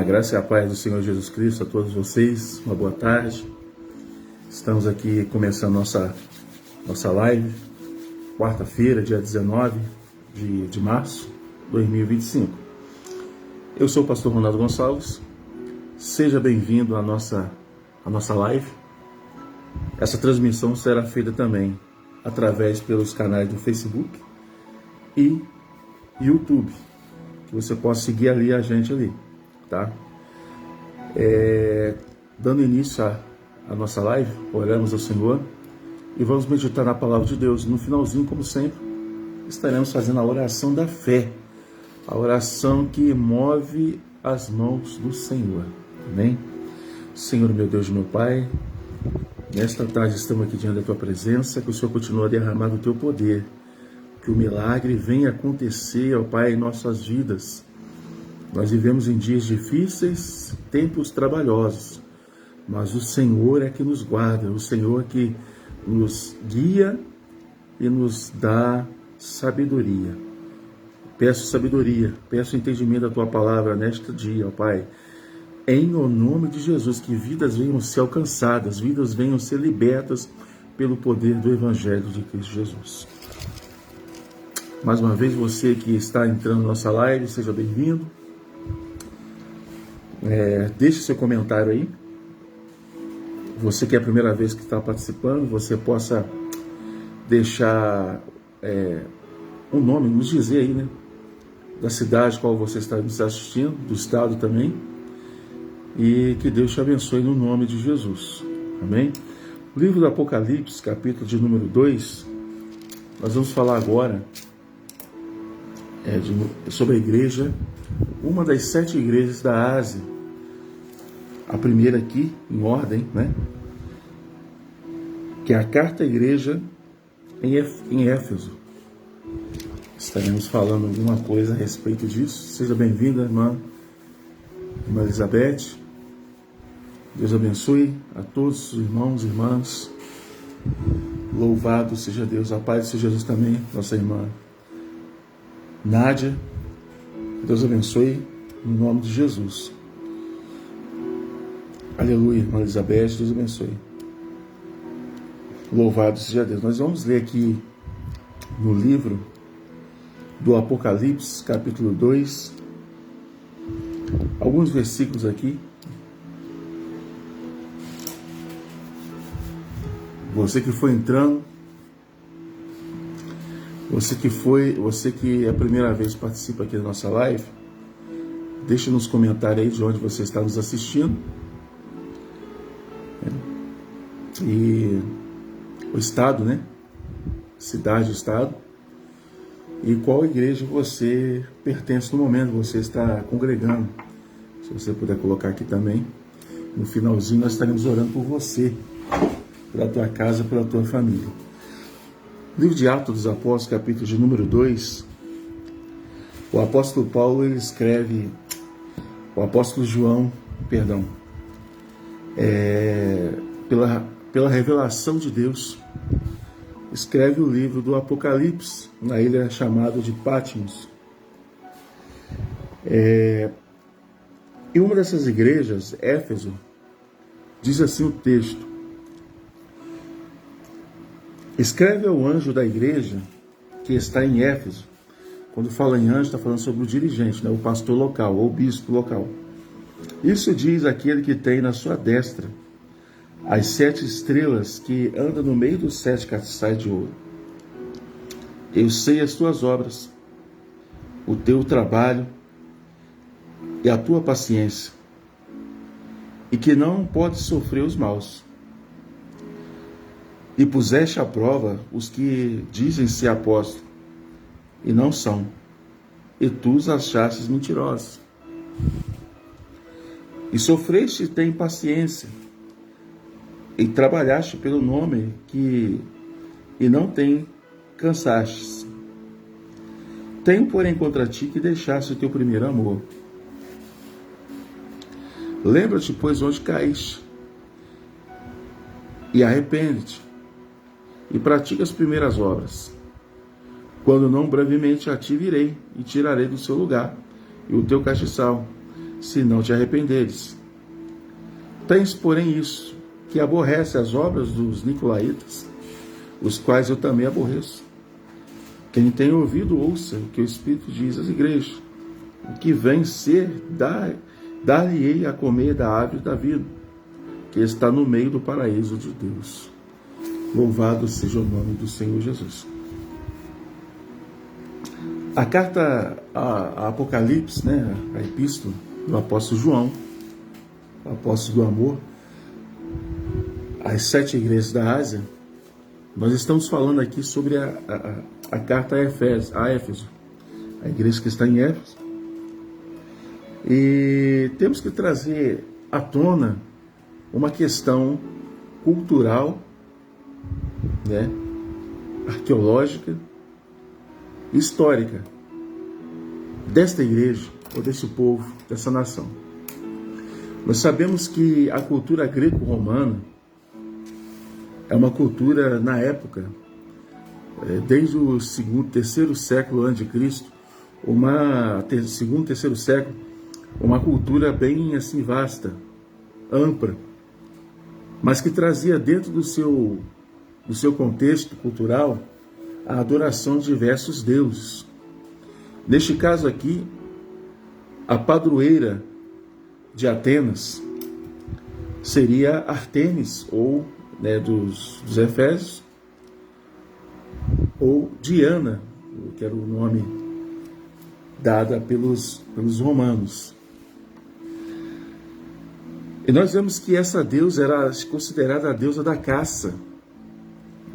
A graça e a paz do Senhor Jesus Cristo a todos vocês, uma boa tarde. Estamos aqui começando nossa live, quarta-feira, dia 19 de março de 2025. Eu sou o pastor Ronaldo Gonçalves, seja bem-vindo à nossa live. Essa transmissão será feita também através pelos canais do Facebook e YouTube, que você possa seguir ali a gente ali, tá? Dando início à nossa live, oramos ao Senhor e vamos meditar na palavra de Deus. No finalzinho, como sempre, estaremos fazendo a oração da fé, a oração que move as mãos do Senhor. Amém? Senhor, meu Deus e meu Pai, nesta tarde estamos aqui diante da Tua presença, que o Senhor continue a derramar o Teu poder, que o milagre venha acontecer, ó Pai, em nossas vidas. Nós vivemos em dias difíceis, tempos trabalhosos, mas o Senhor é que nos guarda, o Senhor é que nos guia e nos dá sabedoria. Peço sabedoria, peço entendimento da Tua palavra neste dia, ó Pai. Em o nome de Jesus, que vidas venham ser alcançadas, vidas venham ser libertas pelo poder do Evangelho de Cristo Jesus. Mais uma vez, você que está entrando na nossa live, seja bem-vindo. Deixe seu comentário aí. Você que é a primeira vez que está participando, você possa deixar um nome, nos dizer aí, né? Da cidade qual você está nos assistindo, do estado também. E que Deus te abençoe no nome de Jesus. Amém? O livro do Apocalipse, capítulo de número 2, nós vamos falar agora sobre a igreja, uma das 7 igrejas da Ásia. A primeira aqui, em ordem, né? Que é a carta à igreja em Éfeso. Estaremos falando alguma coisa a respeito disso. Seja bem-vinda, irmã Elizabeth. Deus abençoe a todos os irmãos e irmãs. Louvado seja Deus. A paz seja Jesus também, nossa irmã Nádia. Deus abençoe em nome de Jesus. Aleluia, irmã Elizabeth. Deus abençoe. Louvado seja Deus. Nós vamos ler aqui no livro do Apocalipse, capítulo 2, alguns versículos aqui. Você que foi entrando, você que é a primeira vez que participa aqui da nossa live, deixa nos comentários aí de onde você está nos assistindo. E o estado, né? Cidade, estado. E qual igreja você pertence no momento, você está congregando. Se você puder colocar aqui também. No finalzinho nós estaremos orando por você, pela tua casa, pela tua família. Livro de Atos dos Apóstolos, capítulo de número 2. O apóstolo Paulo, ele escreve, o apóstolo João, pela revelação de Deus, escreve o livro do Apocalipse, na ilha chamada de Patmos. Em uma dessas igrejas, Éfeso, diz assim o texto: escreve ao anjo da igreja que está em Éfeso. Quando fala em anjo, está falando sobre o dirigente, né? O pastor local, ou o bispo local. Isso diz aquele que tem na sua destra as 7 estrelas que andam no meio dos 7 castiçais de ouro. Eu sei as tuas obras, o teu trabalho e a tua paciência, e que não podes sofrer os maus. E puseste à prova os que dizem ser apóstolos, e não são, e tu os achastes mentirosos. E sofreste e tem paciência, e trabalhaste pelo nome e não tem cansastes. Tenho, porém, contra ti que deixaste o teu primeiro amor. Lembra-te, pois, onde caíste, e arrepende-te, e pratica as primeiras obras. Quando não, brevemente a ti virei, e tirarei do seu lugar, e o teu castiçal, se não te arrependeres. Tens, porém, isso, que aborrece as obras dos nicolaítas, os quais eu também aborreço. Quem tem ouvido, ouça o que o Espírito diz às igrejas. O que vem ser, dar-lhe-ei a comer da árvore da vida, que está no meio do paraíso de Deus. Louvado seja o nome do Senhor Jesus. A carta a Apocalipse, né, a epístola do apóstolo João, o apóstolo do amor, às 7 igrejas da Ásia, nós estamos falando aqui sobre a carta a Éfeso, a igreja que está em Éfeso. E temos que trazer à tona uma questão cultural, né, arqueológica, histórica desta igreja, ou desse povo, dessa nação. Nós sabemos que a cultura greco-romana é uma cultura, na época, desde o terceiro século antes de Cristo, segundo, terceiro século, uma cultura bem assim vasta, ampla, mas que trazia dentro do seu contexto cultural a adoração de diversos deuses. Neste caso aqui, a padroeira de Atenas seria Ártemis, ou, né, dos Efésios, ou Diana, que era o nome dado pelos romanos. E nós vemos que essa deusa era considerada a deusa da caça,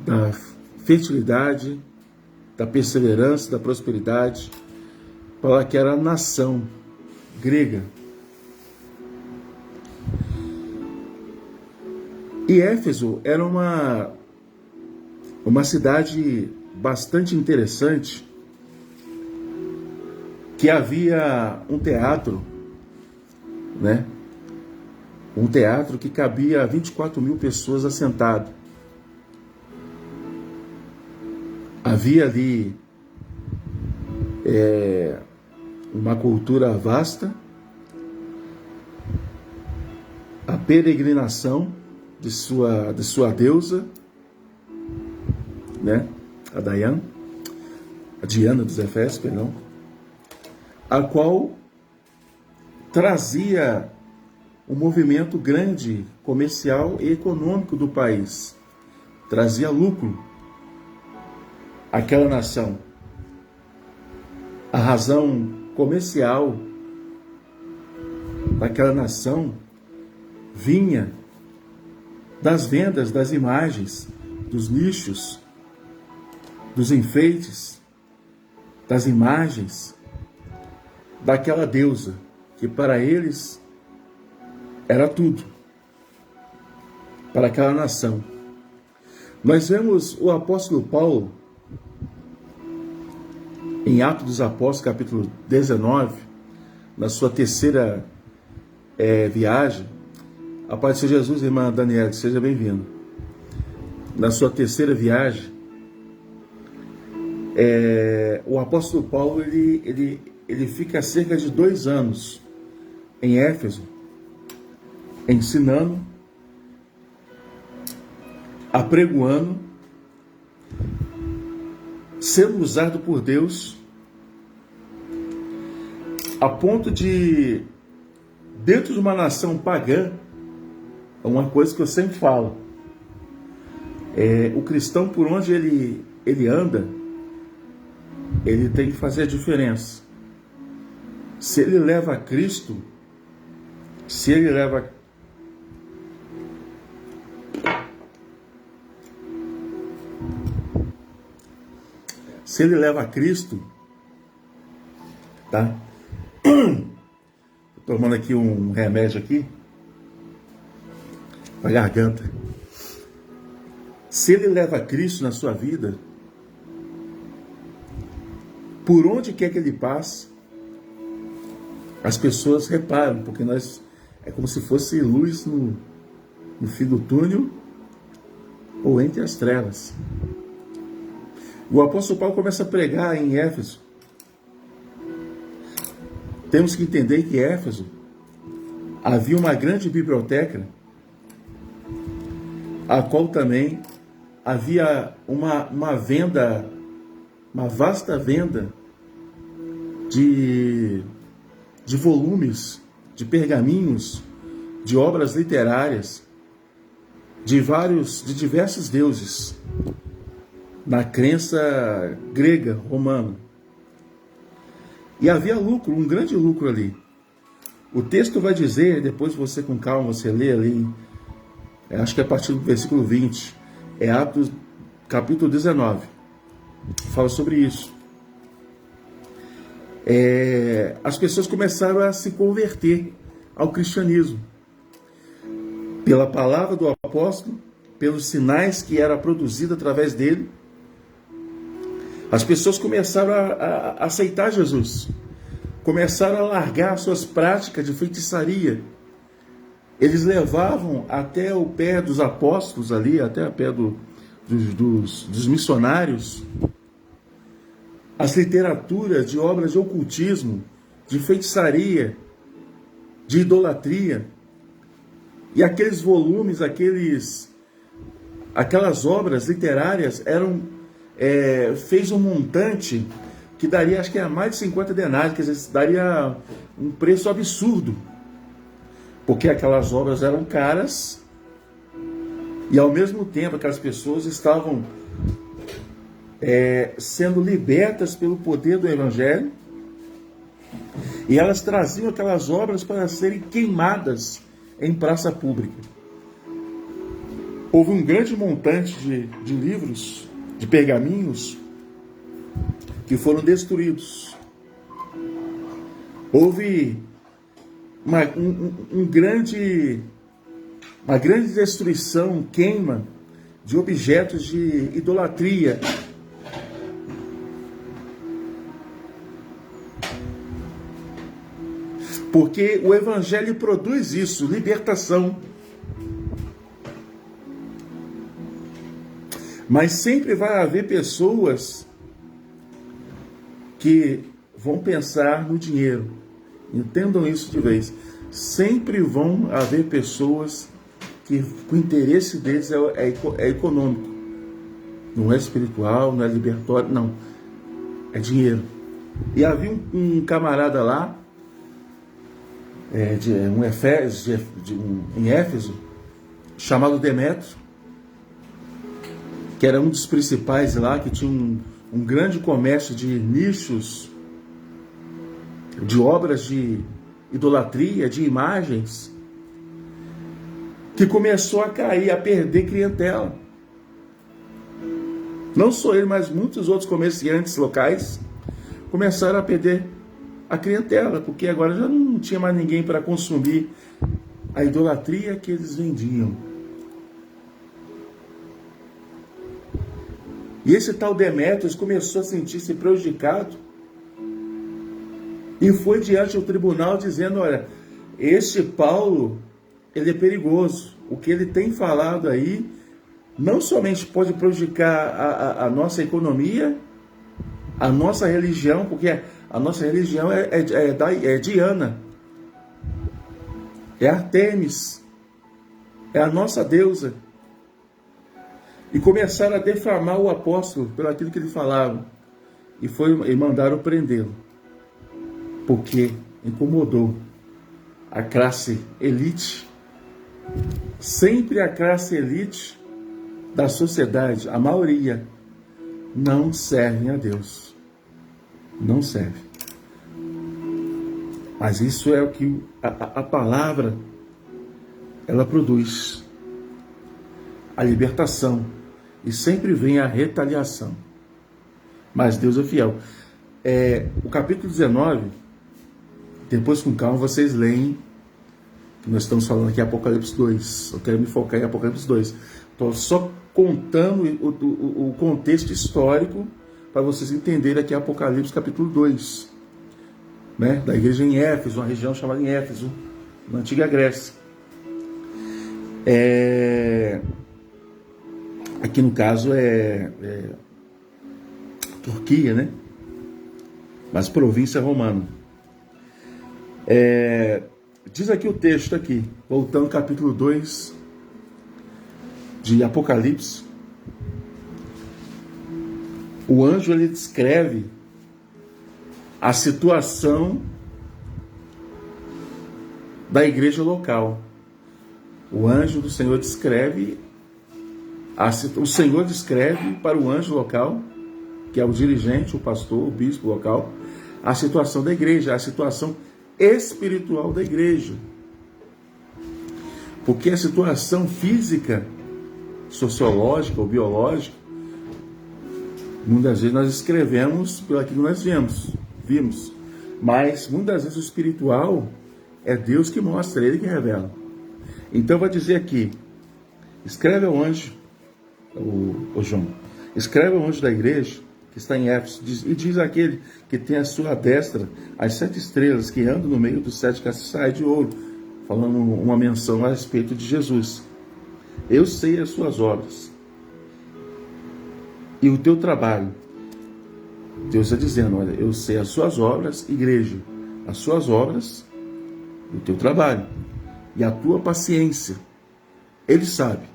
da fertilidade, da perseverança, da prosperidade, para aquela nação grega. E Éfeso era uma cidade bastante interessante, que havia um teatro, né? Um teatro que cabia 24.000 pessoas assentadas. Havia ali uma cultura vasta, a peregrinação de sua deusa, né? A Diana dos Efésios, perdão, a qual trazia um movimento grande comercial e econômico do país, trazia lucro àquela nação. A razão comercial daquela nação vinha das vendas das imagens, dos nichos, dos enfeites, das imagens daquela deusa, que para eles era tudo, para aquela nação. Nós vemos o apóstolo Paulo, em Atos dos Apóstolos, capítulo 19, na sua terceira viagem. A paz do Senhor Jesus, irmã Daniela, seja bem-vindo. Na sua terceira viagem, o apóstolo Paulo ele fica cerca de 2 anos em Éfeso, ensinando, apregoando, sendo usado por Deus, a ponto de, dentro de uma nação pagã, uma coisa que eu sempre falo, o cristão, por onde ele anda, ele tem que fazer a diferença. Se ele leva a Cristo, se ele leva a Cristo, tá? Tô tomando aqui um remédio aqui para garganta. Se ele leva a Cristo na sua vida, por onde quer que ele passe, as pessoas reparam, porque é como se fosse luz no fim do túnel ou entre as trevas. O apóstolo Paulo começa a pregar em Éfeso. Temos que entender que Éfeso havia uma grande biblioteca, a qual também havia uma venda, uma vasta venda de volumes, de pergaminhos, de obras literárias, de diversos deuses, na crença grega, romana. E havia lucro, um grande lucro ali. O texto vai dizer, depois você com calma, você lê ali, acho que é a partir do versículo 20, é Atos capítulo 19, fala sobre isso. As pessoas começaram a se converter ao cristianismo, pela palavra do apóstolo, pelos sinais que era produzido através dele. As pessoas começaram a aceitar Jesus, começaram a largar suas práticas de feitiçaria. Eles levavam até o pé dos apóstolos ali, até o pé dos missionários, as literaturas de obras de ocultismo, de feitiçaria, de idolatria. E aqueles volumes, aquelas obras literárias fez um montante que daria, acho que era mais de 50 denários, quer dizer, daria um preço absurdo, porque aquelas obras eram caras e ao mesmo tempo aquelas pessoas estavam sendo libertas pelo poder do Evangelho, e elas traziam aquelas obras para serem queimadas em praça pública. Houve um grande montante de livros, de pergaminhos, que foram destruídos. Houve uma grande destruição, queima de objetos de idolatria. Porque o Evangelho produz isso, libertação. Mas sempre vai haver pessoas que vão pensar no dinheiro. Entendam isso de vez. Sempre vão haver pessoas que o interesse deles é econômico. Não é espiritual, não é libertório, não. É dinheiro. E havia um camarada lá, em Éfeso, chamado Demétrio, que era um dos principais lá, que tinha um grande comércio de nichos, de obras de idolatria, de imagens, que começou a cair, a perder clientela. Não só ele, mas muitos outros comerciantes locais começaram a perder a clientela, porque agora já não tinha mais ninguém para consumir a idolatria que eles vendiam. E esse tal Demétrios começou a sentir-se prejudicado e foi diante do tribunal dizendo: olha, este Paulo, ele é perigoso. O que ele tem falado aí não somente pode prejudicar a nossa economia, a nossa religião, porque a nossa religião é Diana, é Artemis, é a nossa deusa. E começaram a defamar o apóstolo pelo aquilo que ele falava. E mandaram prendê-lo, porque incomodou a classe elite. Sempre a classe elite da sociedade, a maioria, não servem a Deus. Não serve. Mas isso é o que a palavra ela produz. A libertação. E sempre vem a retaliação. Mas Deus é fiel. O capítulo 19, depois com calma vocês leem, que nós estamos falando aqui em Apocalipse 2. Eu quero me focar em Apocalipse 2. Estou só contando o contexto histórico para vocês entenderem aqui Apocalipse capítulo 2, né? Da igreja em Éfeso, uma região chamada em Éfeso, na antiga Grécia. Aqui no caso Turquia, né? Mas província romana. Diz aqui o texto, aqui, voltando ao capítulo 2 de Apocalipse. O anjo, ele descreve a situação da igreja local. O anjo do Senhor descreve, o Senhor descreve para o anjo local, que é o dirigente, o pastor, o bispo local, a situação da igreja, a situação espiritual da igreja. Porque a situação física, sociológica ou biológica, muitas vezes nós escrevemos pelo que nós vimos. Mas muitas vezes o espiritual é Deus que mostra, Ele que revela. Então vai dizer aqui, escreve ao anjo, o João, escreve ao anjo da igreja, que está em Éfeso, e diz àquele que tem à sua destra as 7 estrelas, que andam no meio dos 7 castiçais de ouro, falando uma menção a respeito de Jesus. Eu sei as suas obras e o teu trabalho. Deus está dizendo, olha, eu sei as suas obras, igreja, as suas obras, o teu trabalho e a tua paciência. Ele sabe.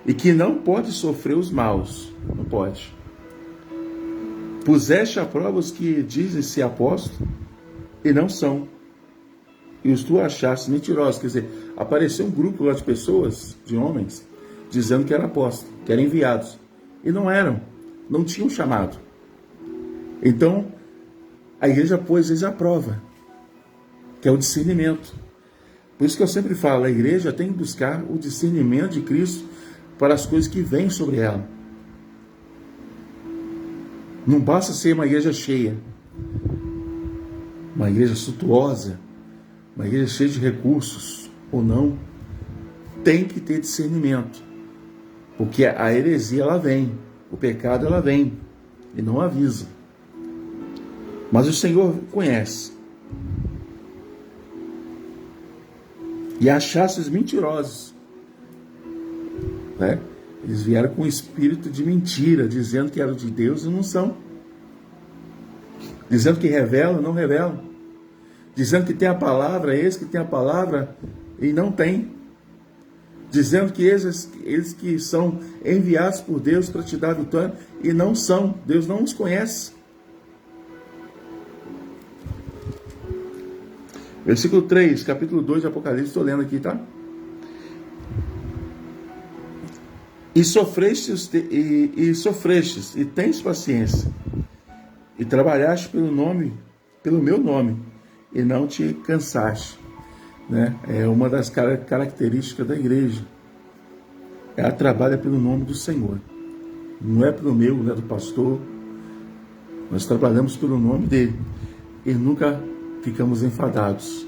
E que não pode sofrer os maus. Não pode. Puseste à prova os que dizem ser apóstolos e não são. E os tu achaste mentirosos. Quer dizer, apareceu um grupo lá de pessoas, de homens, dizendo que eram apóstolos, que eram enviados. E não eram. Não tinham chamado. Então, a igreja pôs eles à prova, que é o discernimento. Por isso que eu sempre falo, a igreja tem que buscar o discernimento de Cristo para as coisas que vêm sobre ela. Não basta ser uma igreja cheia, uma igreja suntuosa, uma igreja cheia de recursos, ou não. Tem que ter discernimento, porque a heresia ela vem, o pecado ela vem, e não avisa. Mas o Senhor conhece. E achaste os mentirosos, né? Eles vieram com o espírito de mentira, dizendo que eram de Deus e não são. Dizendo que revelam, não revelam. Dizendo que tem a palavra, esse que tem a palavra e não tem. Dizendo que eles que são enviados por Deus para te dar vitória e não são. Deus não os conhece. Versículo 3, capítulo 2 de Apocalipse, estou lendo aqui, tá? E sofrestes, e tens paciência, e trabalhaste pelo meu nome, e não te cansaste, né? É uma das características da igreja. Ela trabalha pelo nome do Senhor. Não é pelo meu, não é do pastor. Nós trabalhamos pelo nome dele. E nunca ficamos enfadados.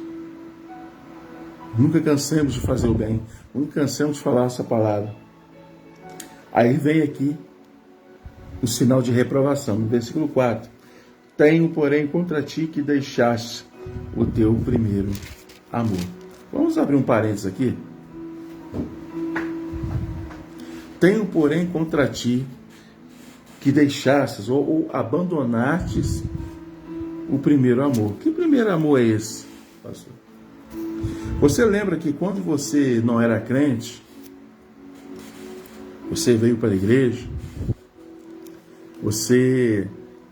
Nunca cansamos de fazer o bem. Nunca cansamos de falar essa palavra. Aí vem aqui o sinal de reprovação. No versículo 4. Tenho, porém, contra ti que deixaste o teu primeiro amor. Vamos abrir um parênteses aqui. Tenho, porém, contra ti que deixastes ou abandonastes o primeiro amor. Que primeiro amor é esse, pastor? Você lembra que quando você não era crente, você veio para a igreja,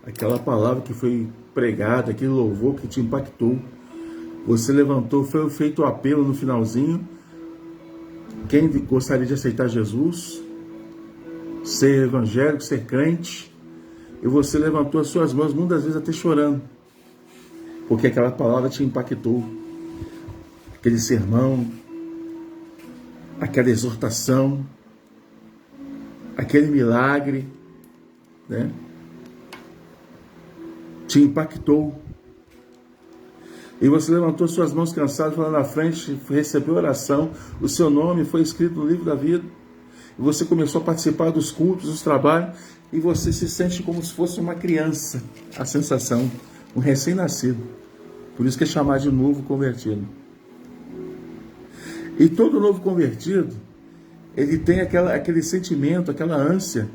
aquela palavra que foi pregada, aquele louvor que te impactou, você levantou, foi feito o apelo no finalzinho, quem gostaria de aceitar Jesus, ser evangélico, ser crente, e você levantou as suas mãos, muitas vezes até chorando, porque aquela palavra te impactou, aquele sermão, aquela exortação, aquele milagre, né? Te impactou. E você levantou suas mãos cansadas, foi lá na frente, recebeu oração, o seu nome foi escrito no livro da vida, e você começou a participar dos cultos, dos trabalhos, e você se sente como se fosse uma criança, a sensação, um recém-nascido. Por isso que é chamado de novo convertido. E todo novo convertido, ele tem aquele sentimento, aquela ânsia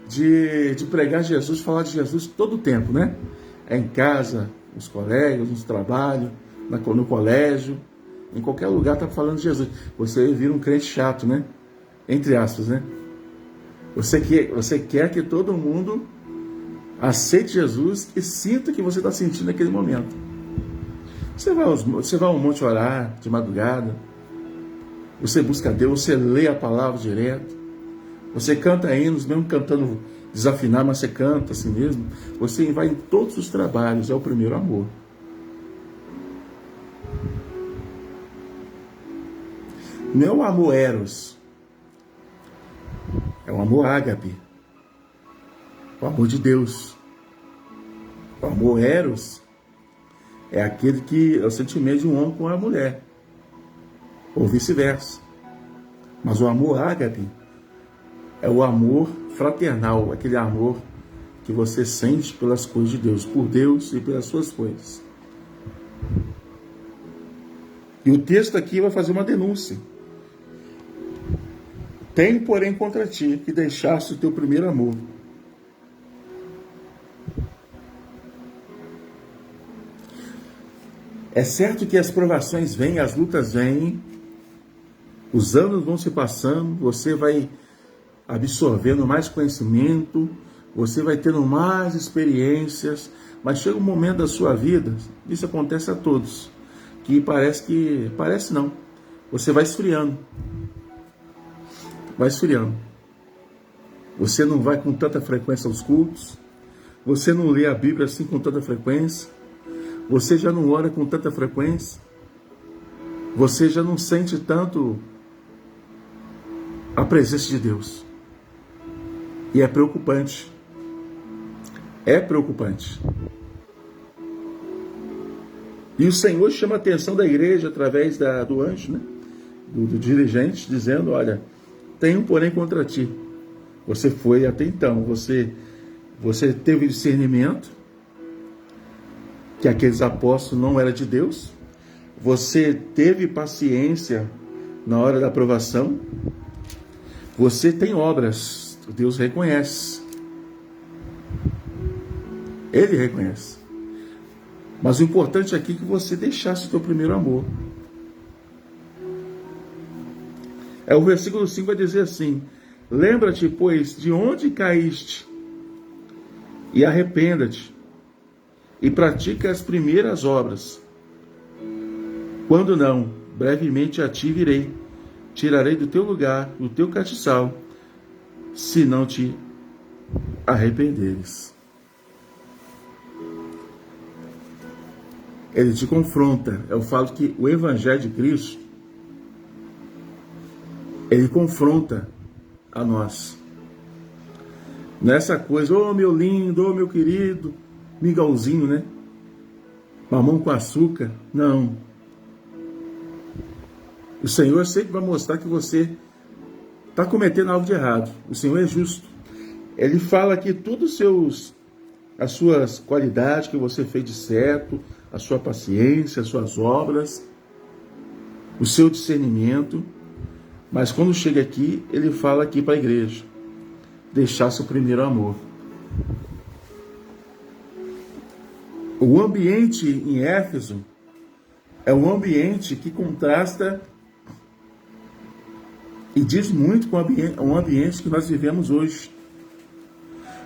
de pregar Jesus, falar de Jesus todo o tempo, né? É em casa, nos colegas, no trabalho, no colégio. em qualquer lugar está falando de Jesus. Você vira um crente chato, né? Entre aspas, né? Você quer que todo mundo aceite Jesus e sinta o que você está sentindo naquele momento. Você vai ao monte orar de madrugada, você busca Deus, você lê a palavra direto, você canta hinos, mesmo cantando desafinar, mas você canta assim mesmo. Você vai em todos os trabalhos, é o primeiro amor. Não é o amor eros, é o amor ágape, o amor de Deus. O amor eros é aquele que é o sentimento de um homem com a mulher, ou vice-versa. Mas o amor ágape é o amor fraternal, aquele amor que você sente pelas coisas de Deus, por Deus e pelas suas coisas. E o texto aqui vai fazer uma denúncia. Tenho, porém, contra ti que deixaste o teu primeiro amor. É certo que as provações vêm, as lutas vêm, os anos vão se passando, você vai absorvendo mais conhecimento, você vai tendo mais experiências, mas chega um momento da sua vida, isso acontece a todos, parece não, você vai esfriando. Você não vai com tanta frequência aos cultos, você não lê a Bíblia assim com tanta frequência, você já não ora com tanta frequência, você já não sente tanto a presença de Deus. E é preocupante. É preocupante. E o Senhor chama a atenção da igreja através do anjo, né? do dirigente, dizendo, olha, tenho porém contra ti. Você foi até então, você teve discernimento que aqueles apóstolos não eram de Deus, você teve paciência na hora da aprovação, você tem obras, Deus reconhece. Ele reconhece. Mas o importante aqui é que você deixasse o teu primeiro amor. O versículo 5 vai dizer assim, lembra-te, pois, de onde caíste, e arrependa-te, e pratica as primeiras obras. Quando não, brevemente a ti virei, tirarei do teu lugar, do teu castiçal, se não te arrependeres. Ele te confronta. Eu falo que o Evangelho de Cristo, ele confronta a nós. Nessa coisa, ô meu lindo, ô meu querido, mingauzinho, né? Mamão com açúcar. Não. O Senhor sempre vai mostrar que você está cometendo algo de errado. O Senhor é justo. Ele fala que todos as suas qualidades que você fez de certo, a sua paciência, as suas obras, o seu discernimento. Mas quando chega aqui, ele fala aqui para a igreja, deixasse o primeiro amor. O ambiente em Éfeso é um ambiente que contrasta e diz muito com o ambiente que nós vivemos hoje.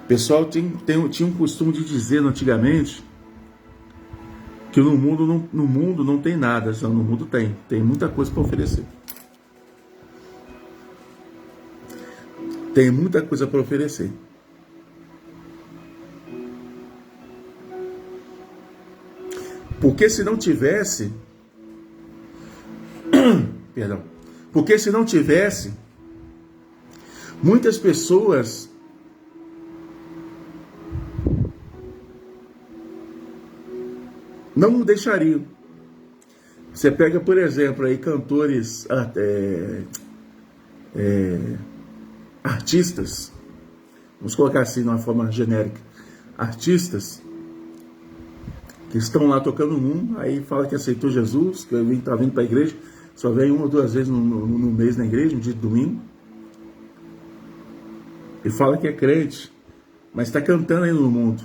O pessoal tinha um costume de dizer antigamente que no mundo não tem nada, só no mundo tem muita coisa para oferecer. Tem muita coisa para oferecer. Porque se não tivesse, porque se não tivesse, muitas pessoas não o deixariam. Você pega, por exemplo, aí cantores, artistas, vamos colocar assim de uma forma genérica, artistas que estão lá tocando aí fala que aceitou Jesus, que está vindo para a igreja, só vem 1 ou 2 vezes no mês na igreja, um dia de domingo, e fala que é crente, mas está cantando aí no mundo.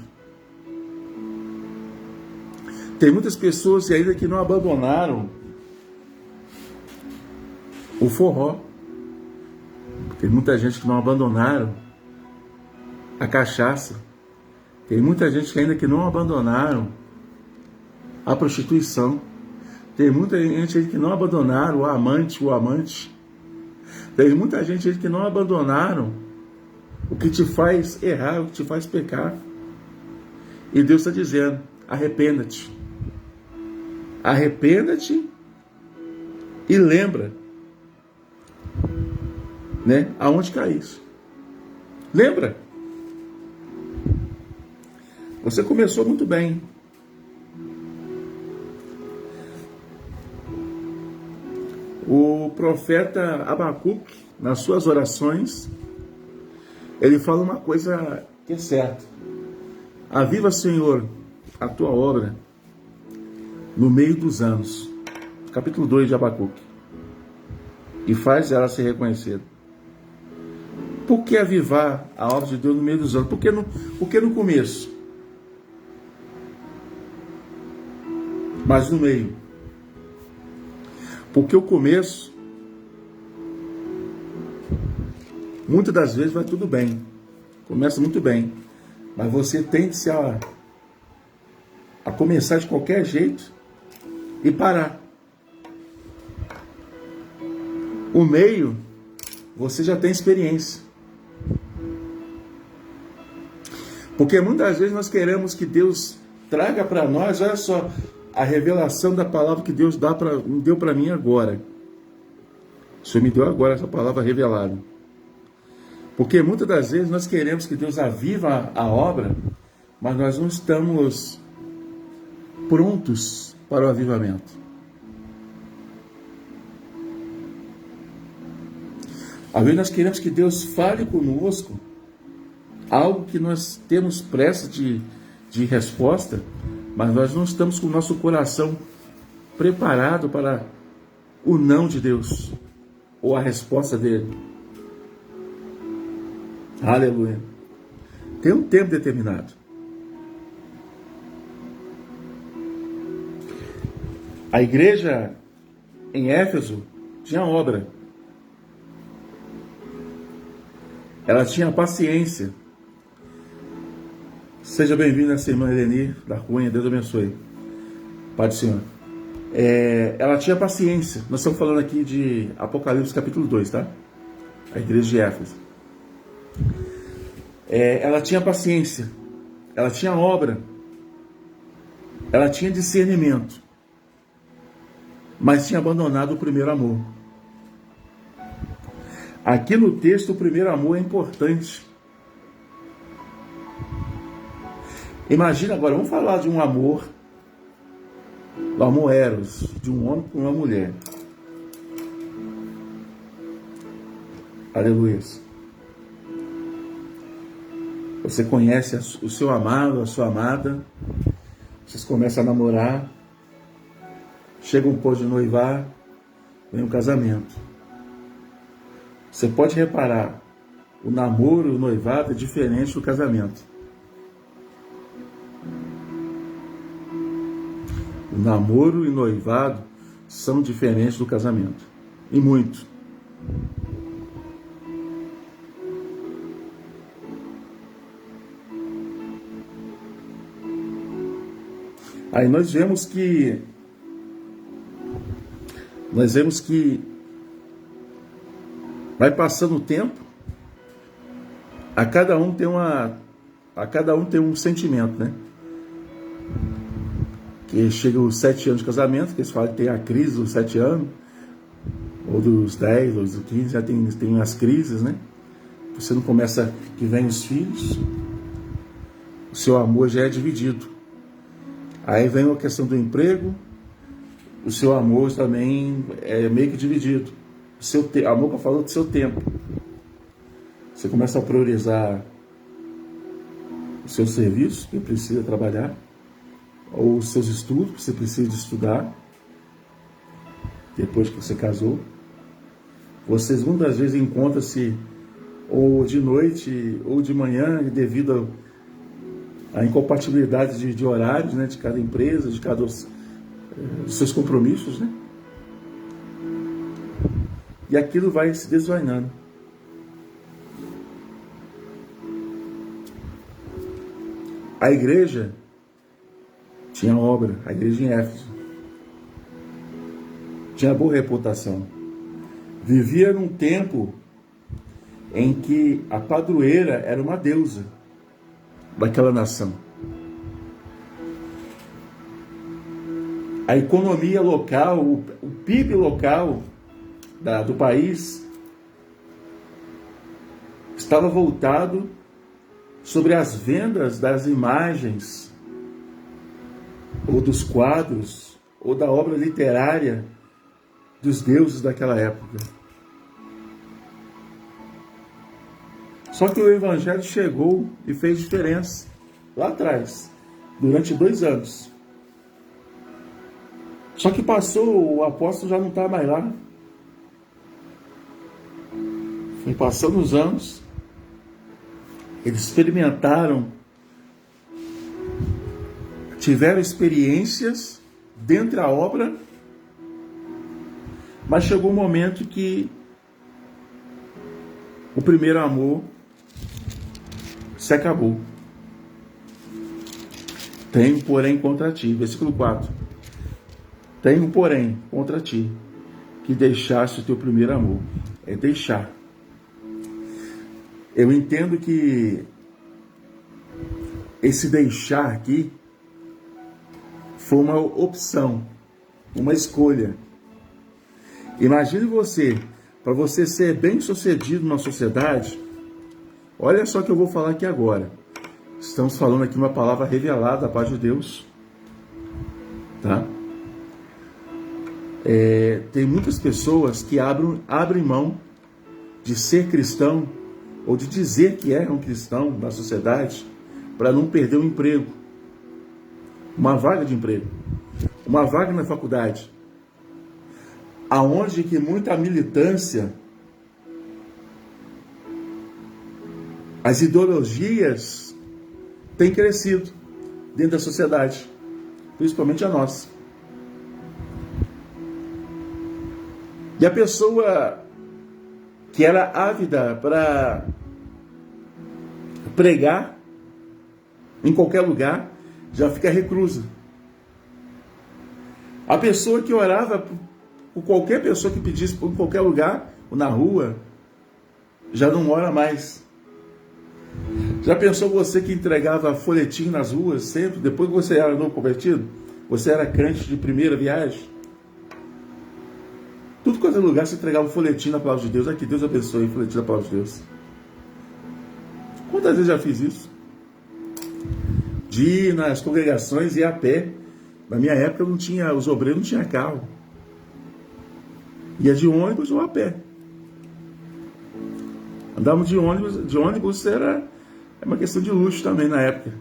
Tem muitas pessoas ainda que não abandonaram o forró. Tem muita gente que não abandonaram a cachaça. Tem muita gente que ainda que não abandonaram a prostituição. Tem muita gente que não abandonaram o amante. Tem muita gente que não abandonaram o que te faz errar, o que te faz pecar. E Deus está dizendo, arrependa-te. Arrependa-te e lembra, né, aonde caíste. Lembra? Você começou muito bem. O profeta Abacuque, nas suas orações, ele fala uma coisa que é certa. Aviva, Senhor, a tua obra no meio dos anos. Capítulo 2 de Abacuque. E faz ela ser reconhecida. Por que avivar a obra de Deus no meio dos anos? Por que no começo? Mas no meio. Porque o começo, muitas das vezes vai tudo bem. Começa muito bem. Mas você tende a começar de qualquer jeito e parar. O meio, você já tem experiência. Porque muitas vezes nós queremos que Deus traga para nós, olha só, a revelação da palavra que Deus me deu para mim agora. O Senhor me deu agora essa palavra revelada. Porque muitas das vezes nós queremos que Deus aviva a obra, mas nós não estamos prontos para o avivamento. Às vezes nós queremos que Deus fale conosco algo que nós temos pressa de resposta, mas nós não estamos com o nosso coração preparado para o não de Deus, ou a resposta dele. Aleluia. Tem um tempo determinado. A igreja em Éfeso tinha obra. Ela tinha paciência. Seja bem-vinda, essa irmã Eleni da Cunha, Deus abençoe. Pai do Senhor. Ela tinha paciência. Nós estamos falando aqui de Apocalipse capítulo 2, tá? A igreja de Éfeso. Ela tinha paciência. Ela tinha obra. Ela tinha discernimento. Mas tinha abandonado o primeiro amor. Aqui no texto, o primeiro amor é importante. Imagina agora, vamos falar de um amor, do amor eros, de um homem com uma mulher. Aleluia. Você conhece o seu amado, a sua amada, vocês começam a namorar, chega um ponto de noivar, vem o casamento. Você pode reparar, o namoro, o noivado é diferente do casamento. O namoro e o noivado são diferentes do casamento. E muito. Aí nós vemos que vai passando o tempo, a cada um tem um sentimento, né? Que chega os 7 anos de casamento, que eles falam que tem a crise dos 7 anos, ou dos 10, ou dos 15, já tem as crises, né? Você não começa, que vem os filhos, o seu amor já é dividido. Aí vem a questão do emprego, o seu amor também é meio que dividido. O seu amor que eu falo do seu tempo. Você começa a priorizar o seu serviço, que precisa trabalhar, ou os seus estudos, que você precisa de estudar, depois que você casou. Vocês muitas vezes encontram-se ou de noite ou de manhã, devido à incompatibilidade de horários, né, de cada empresa, de cada dos seus compromissos, né? E aquilo vai se desvainando. A igreja tinha obra, a igreja em Éfeso tinha boa reputação. Vivia num tempo em que a padroeira era uma deusa daquela nação. A economia local, o PIB local do país estava voltado sobre as vendas das imagens, ou dos quadros, ou da obra literária dos deuses daquela época. Só que o Evangelho chegou e fez diferença lá atrás, durante 2 anos. Só que passou, o apóstolo já não está mais lá. Foi passando os anos, eles experimentaram, tiveram experiências dentro da obra, mas chegou um momento que o primeiro amor se acabou. Tenho, porém, contra ti. Versículo 4. Tenho, porém, contra ti, que deixaste o teu primeiro amor. É deixar. Eu entendo que esse deixar aqui foi uma opção, uma escolha. Imagine você, para você ser bem sucedido na sociedade, olha só o que eu vou falar aqui agora. Estamos falando aqui uma palavra revelada da paz de Deus. Tá? Tem muitas pessoas que abrem mão de ser cristão ou de dizer que é um cristão na sociedade para não perder o emprego, uma vaga de emprego, uma vaga na faculdade, aonde que muita militância, as ideologias têm crescido dentro da sociedade, principalmente a nossa. E a pessoa que era ávida para pregar em qualquer lugar, já fica reclusa. A pessoa que orava por qualquer pessoa que pedisse por qualquer lugar, ou na rua, já não ora mais. Já pensou você que entregava folhetim nas ruas sempre, depois que você era novo convertido? Você era crente de primeira viagem? Tudo quanto é lugar você entregava um folhetim na palavra de Deus. Aqui, Deus abençoe, folhetim na palavra de Deus. Quantas vezes já fiz isso? De ir nas congregações e ir a pé. Na minha época não tinha, os obreiros não tinham carro. Ia de ônibus ou a pé. Andávamos de ônibus era uma questão de luxo também na época.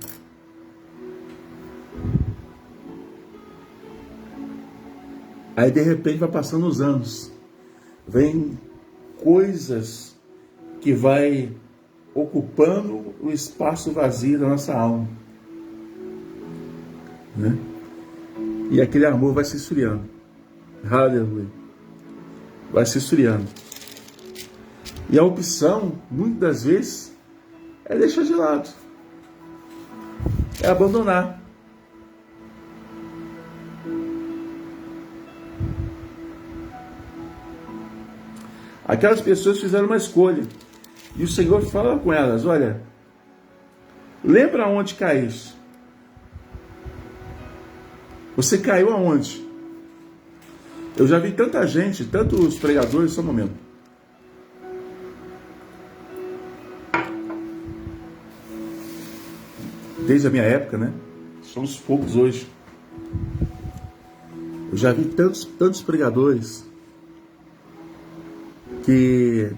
Aí de repente vai passando os anos, vem coisas que vai ocupando o espaço vazio da nossa alma, né? E aquele amor vai se esfriando. Aleluia. Vai se esfriando. E a opção, muitas das vezes, é deixar de lado. É abandonar. Aquelas pessoas fizeram uma escolha. E o Senhor fala com elas, olha, lembra aonde caíste? Você caiu aonde? Eu já vi tanta gente, tantos pregadores, só um momento. Desde a minha época, né? Somos poucos hoje. Eu já vi tantos pregadores que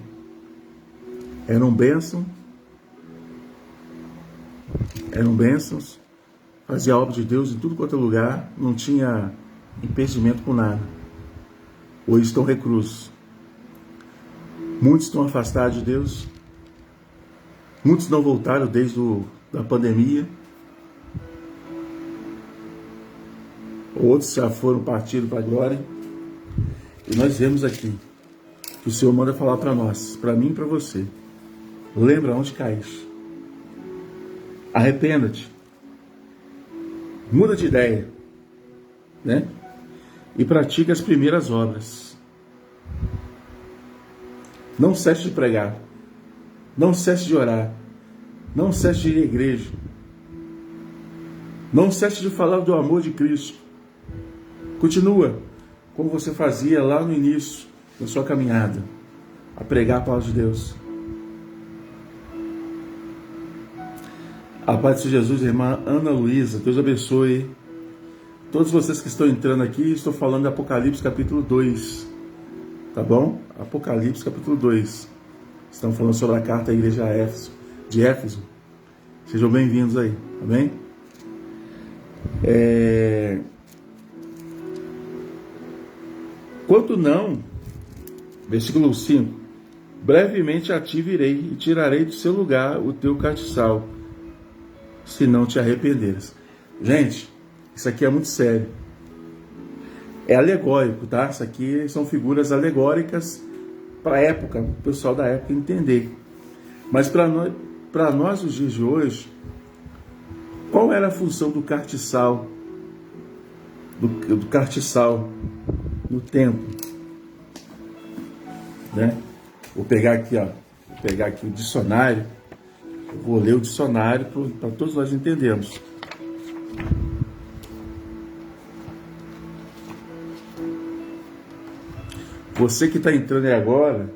eram bênçãos, fazia a obra de Deus em tudo quanto é lugar, não tinha impedimento com nada. Hoje estão reclusos. Muitos estão afastados de Deus, muitos não voltaram desde a pandemia, outros já foram partidos para a glória, e nós vemos aqui que o Senhor manda falar para nós, para mim e para você. Lembra onde caíste. Arrependa-te. Muda de ideia, né? E pratica as primeiras obras. Não cesse de pregar. Não cesse de orar. Não cesse de ir à igreja. Não cesse de falar do amor de Cristo. Continua como você fazia lá no início da sua caminhada, a pregar a palavra de Deus. A paz de Jesus, irmã Ana Luísa, Deus abençoe. Todos vocês que estão entrando aqui, estou falando de Apocalipse capítulo 2, tá bom? Apocalipse capítulo 2. Estamos falando sobre a carta à igreja de Éfeso. Sejam bem-vindos aí, amém? Quanto não, versículo 5, brevemente a ti virei e tirarei do seu lugar o teu castiçal, se não te arrependeres. Gente, isso aqui é muito sério. É alegórico, tá? Isso aqui são figuras alegóricas para a época, o pessoal da época entender. Mas para nós, os dias de hoje, qual era a função do castiçal? Do castiçal no templo, né? Vou pegar aqui, ó. Vou pegar aqui o dicionário. Eu vou ler o dicionário para todos nós entendermos. Você que está entrando aí agora,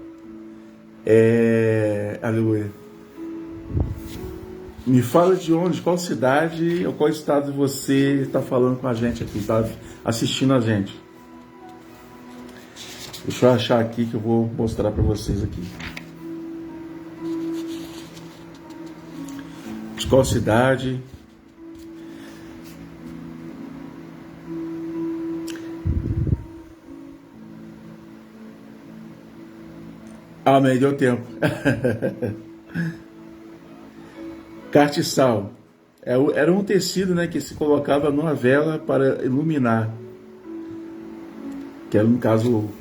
aleluia. Me fala de onde, qual cidade ou qual estado você está falando com a gente aqui, está assistindo a gente. Deixa eu achar aqui que eu vou mostrar para vocês aqui. De qual cidade? Ah, mas deu tempo. Castiçal. Era um tecido, né, que se colocava numa vela para iluminar. Que era no caso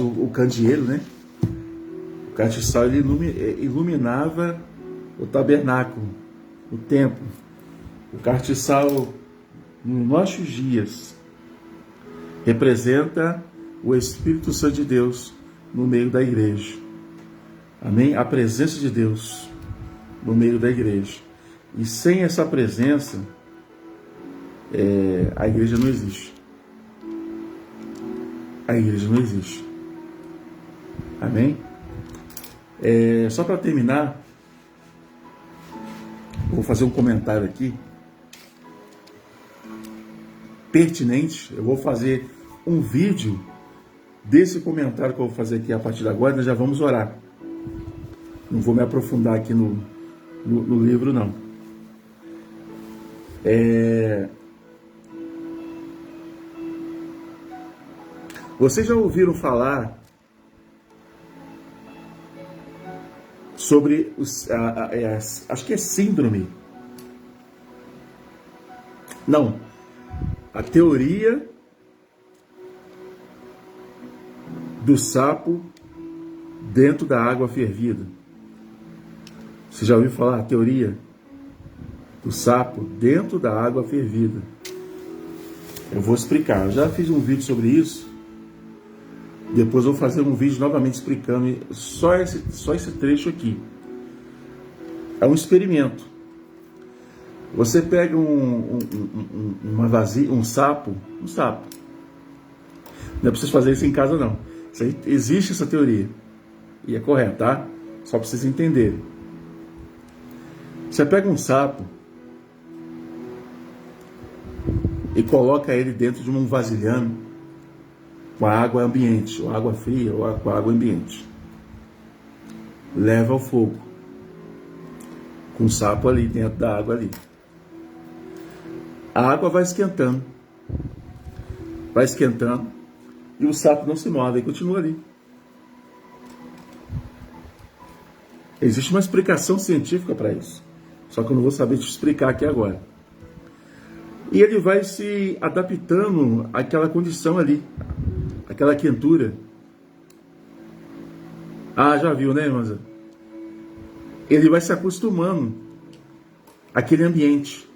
o candeeiro, né? O castiçal ele iluminava o tabernáculo, o templo. O castiçal, nos nossos dias, representa o Espírito Santo de Deus no meio da igreja. Amém? A presença de Deus no meio da igreja. E sem essa presença, a igreja não existe. A igreja não existe. Amém? Só para terminar, vou fazer um comentário aqui pertinente. Eu vou fazer um vídeo desse comentário que eu vou fazer aqui a partir de agora. Nós já vamos orar. Não vou me aprofundar aqui no livro, não. Vocês já ouviram falar sobre acho que é síndrome? Não. A teoria do sapo dentro da água fervida. Você já ouviu falar a teoria do sapo dentro da água fervida? Eu vou explicar. Eu já fiz um vídeo sobre isso. Depois eu vou fazer um vídeo novamente explicando só esse trecho aqui. É um experimento. Você pega uma vasilha, um sapo. Não é preciso fazer isso em casa, não. Existe essa teoria. E é correto, tá? Só para vocês entenderem. Você pega um sapo e coloca ele dentro de um vasilhame com a água ambiente, ou água fria, ou com a água ambiente. Leva ao fogo. Com o sapo ali dentro da água ali. A água vai esquentando. Vai esquentando. E o sapo não se move, e continua ali. Existe uma explicação científica para isso. Só que eu não vou saber te explicar aqui agora. E ele vai se adaptando àquela condição ali. aquela quentura. Ah, já viu, né, irmãs? Ele vai se acostumando àquele ambiente,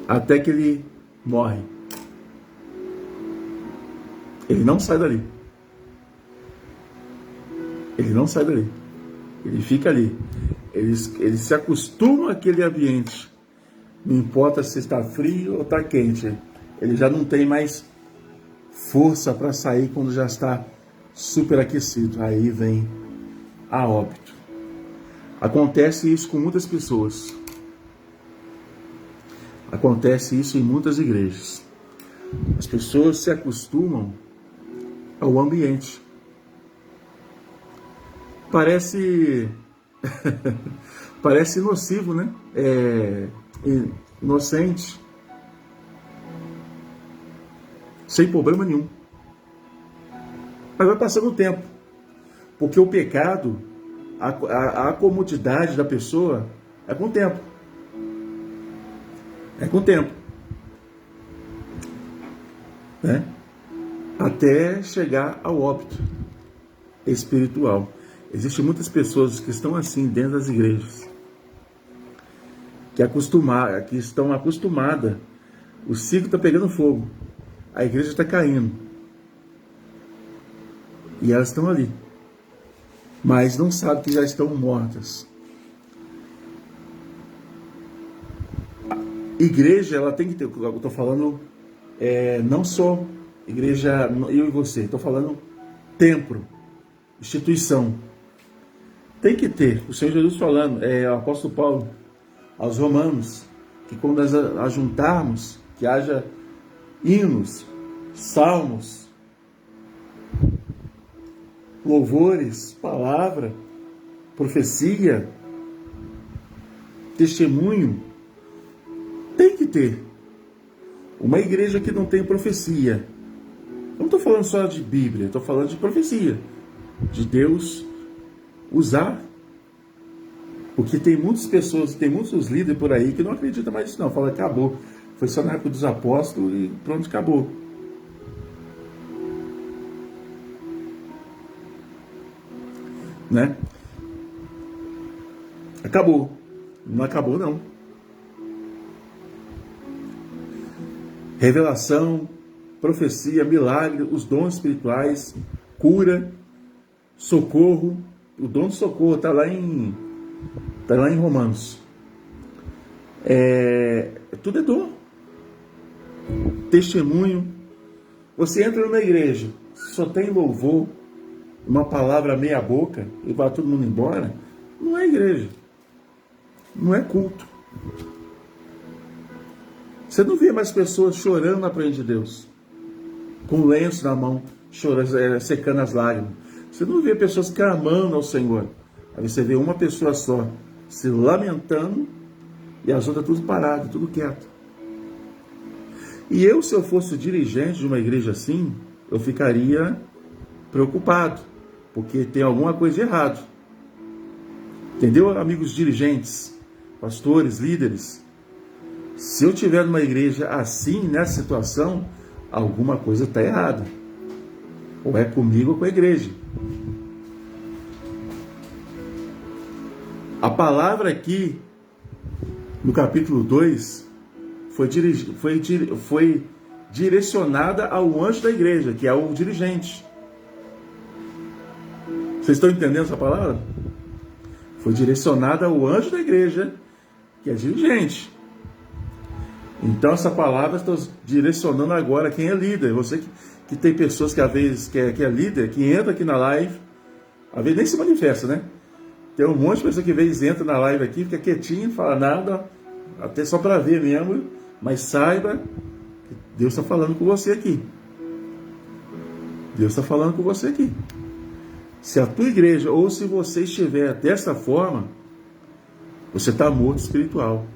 até que ele morre. Ele não sai dali. Ele não sai dali. Ele fica ali. Ele se acostuma àquele ambiente. Não importa se está frio ou está quente. Ele já não tem mais força para sair quando já está superaquecido. Aí vem a óbito. Acontece isso com muitas pessoas. Acontece isso em muitas igrejas. As pessoas se acostumam ao ambiente. Parece parece nocivo, né? Inocente, sem problema nenhum. Mas vai passando o tempo, porque o pecado, a comodidade da pessoa é com o tempo. É com o tempo, né? Até chegar ao óbito espiritual. Existem muitas pessoas que estão assim dentro das igrejas, que estão acostumadas. O ciclo está pegando fogo, a igreja está caindo, e elas estão ali, mas não sabem que já estão mortas. Igreja, ela tem que ter, eu estou falando, não só igreja, eu e você, estou falando templo, instituição. Tem que ter, o Senhor Jesus falando, o apóstolo Paulo aos Romanos, que quando nós ajuntarmos, que haja hinos, salmos, louvores, palavra, profecia, testemunho. Tem que ter. Uma igreja que não tem profecia. Eu não estou falando só de Bíblia, estou falando de profecia. De Deus usar. Porque tem muitas pessoas, tem muitos líderes por aí que não acreditam mais nisso não. Fala, acabou. Foi só na época dos apóstolos e pronto, acabou. Né? Acabou. Não acabou não. Revelação, profecia, milagre, os dons espirituais, cura, socorro. O dom de socorro está lá em Romanos. Tudo é dom. Testemunho. Você entra numa igreja, só tem louvor, uma palavra meia boca e vai todo mundo embora. Não é igreja. Não é culto. Você não vê mais pessoas chorando na presença de Deus, com lenço na mão, chorando, secando as lágrimas. Você não vê pessoas clamando ao Senhor. Aí você vê uma pessoa só se lamentando e as outras tudo parado, tudo quieto. E eu, se eu fosse dirigente de uma igreja assim, eu ficaria preocupado, porque tem alguma coisa de errado. Entendeu, amigos dirigentes, pastores, líderes? Se eu estiver numa igreja assim, nessa situação, alguma coisa está errada. Ou é comigo ou com a igreja. A palavra aqui, no capítulo 2, foi direcionada ao anjo da igreja, que é o dirigente. Vocês estão entendendo essa palavra? Foi direcionada ao anjo da igreja, que é dirigente. Então essa palavra está direcionando agora quem é líder. Você que tem pessoas que às vezes que é líder, que entra aqui na live, às vezes nem se manifesta, né? Tem um monte de pessoa que às vezes entra na live aqui, fica quietinho, não fala nada, até só para ver mesmo, mas saiba que Deus está falando com você aqui. Deus está falando com você aqui. Se a tua igreja, ou se você estiver dessa forma, você está morto espiritual.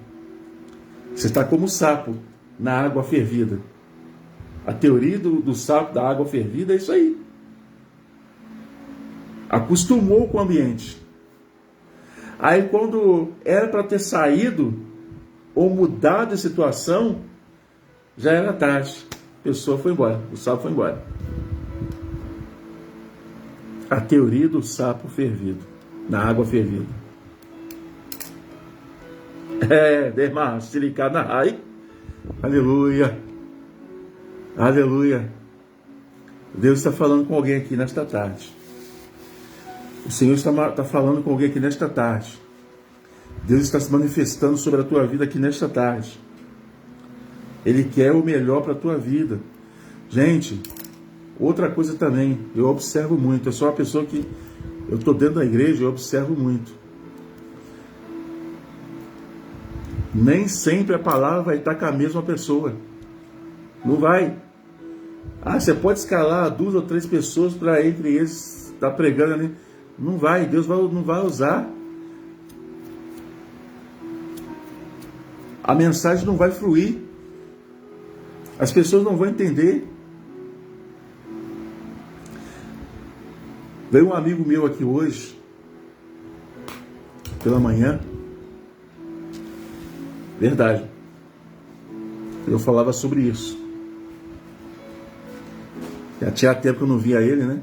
Você está como sapo na água fervida. A teoria do sapo da água fervida é isso aí. Acostumou com o ambiente. Aí quando era para ter saído ou mudado de situação, já era tarde. a pessoa foi embora, o sapo foi embora. A teoria do sapo fervido, na água fervida. Demar, silicada, ai, aleluia, aleluia. Deus está falando com alguém aqui nesta tarde. O Senhor está falando com alguém aqui nesta tarde. Deus está se manifestando sobre a tua vida aqui nesta tarde. Ele quer o melhor para a tua vida. Gente, outra coisa também, eu observo muito. Eu sou uma pessoa que, eu estou dentro da igreja, eu observo muito. Nem sempre a palavra vai estar com a mesma pessoa. Não vai. Você pode escalar 2 ou 3 pessoas para entre eles estar pregando ali. Não vai, Deus não vai usar. A mensagem não vai fluir. As pessoas não vão entender. Veio um amigo meu aqui hoje, pela manhã. Verdade. Eu falava sobre isso. Já tinha tempo que eu não via ele, né?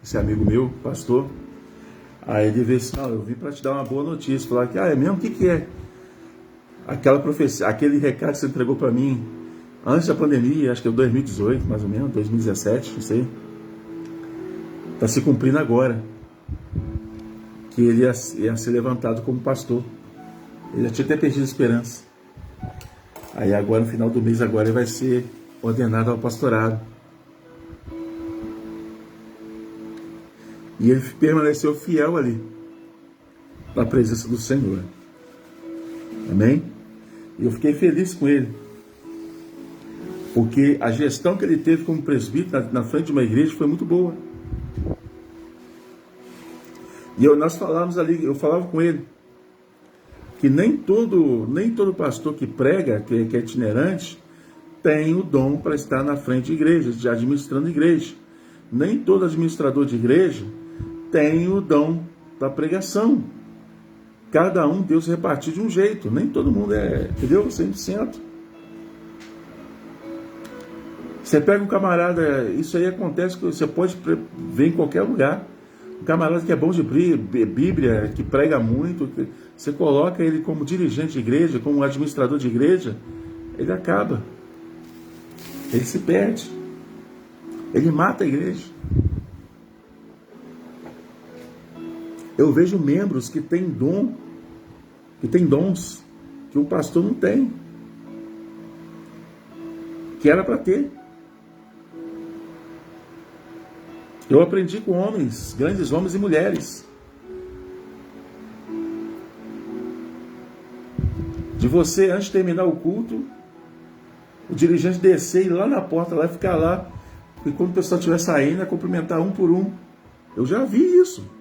Esse amigo meu, pastor. Aí ele veio assim, eu vim para te dar uma boa notícia. Falar que, é mesmo? O que é? Aquela profecia, aquele recado que você entregou para mim antes da pandemia, acho que é 2018, mais ou menos, 2017, não sei. Está se cumprindo agora. Que ele ia ser levantado como pastor. Ele já tinha até perdido a esperança. Aí agora, no final do mês, agora ele vai ser ordenado ao pastorado. E ele permaneceu fiel ali, na presença do Senhor. Amém? E eu fiquei feliz com ele. Porque a gestão que ele teve como presbítero na frente de uma igreja foi muito boa. E nós falávamos ali, eu falava com ele, que nem todo pastor que prega, que é itinerante, tem o dom para estar na frente de igreja, administrando igreja. Nem todo administrador de igreja tem o dom da pregação. Cada um Deus repartiu de um jeito. Nem todo mundo entendeu? 100%. Você pega um camarada, isso aí acontece, que você pode ver em qualquer lugar. Um camarada que é bom de Bíblia, que prega muito, você coloca ele como dirigente de igreja, como administrador de igreja, ele acaba. Ele se perde. Ele mata a igreja. Eu vejo membros que têm dons que o pastor não tem, que era para ter. Eu aprendi com homens, grandes homens e mulheres, de você, antes de terminar o culto, o dirigente descer e ir lá na porta, lá ficar lá, e quando o pessoal estiver saindo, cumprimentar um por um. Eu já vi isso.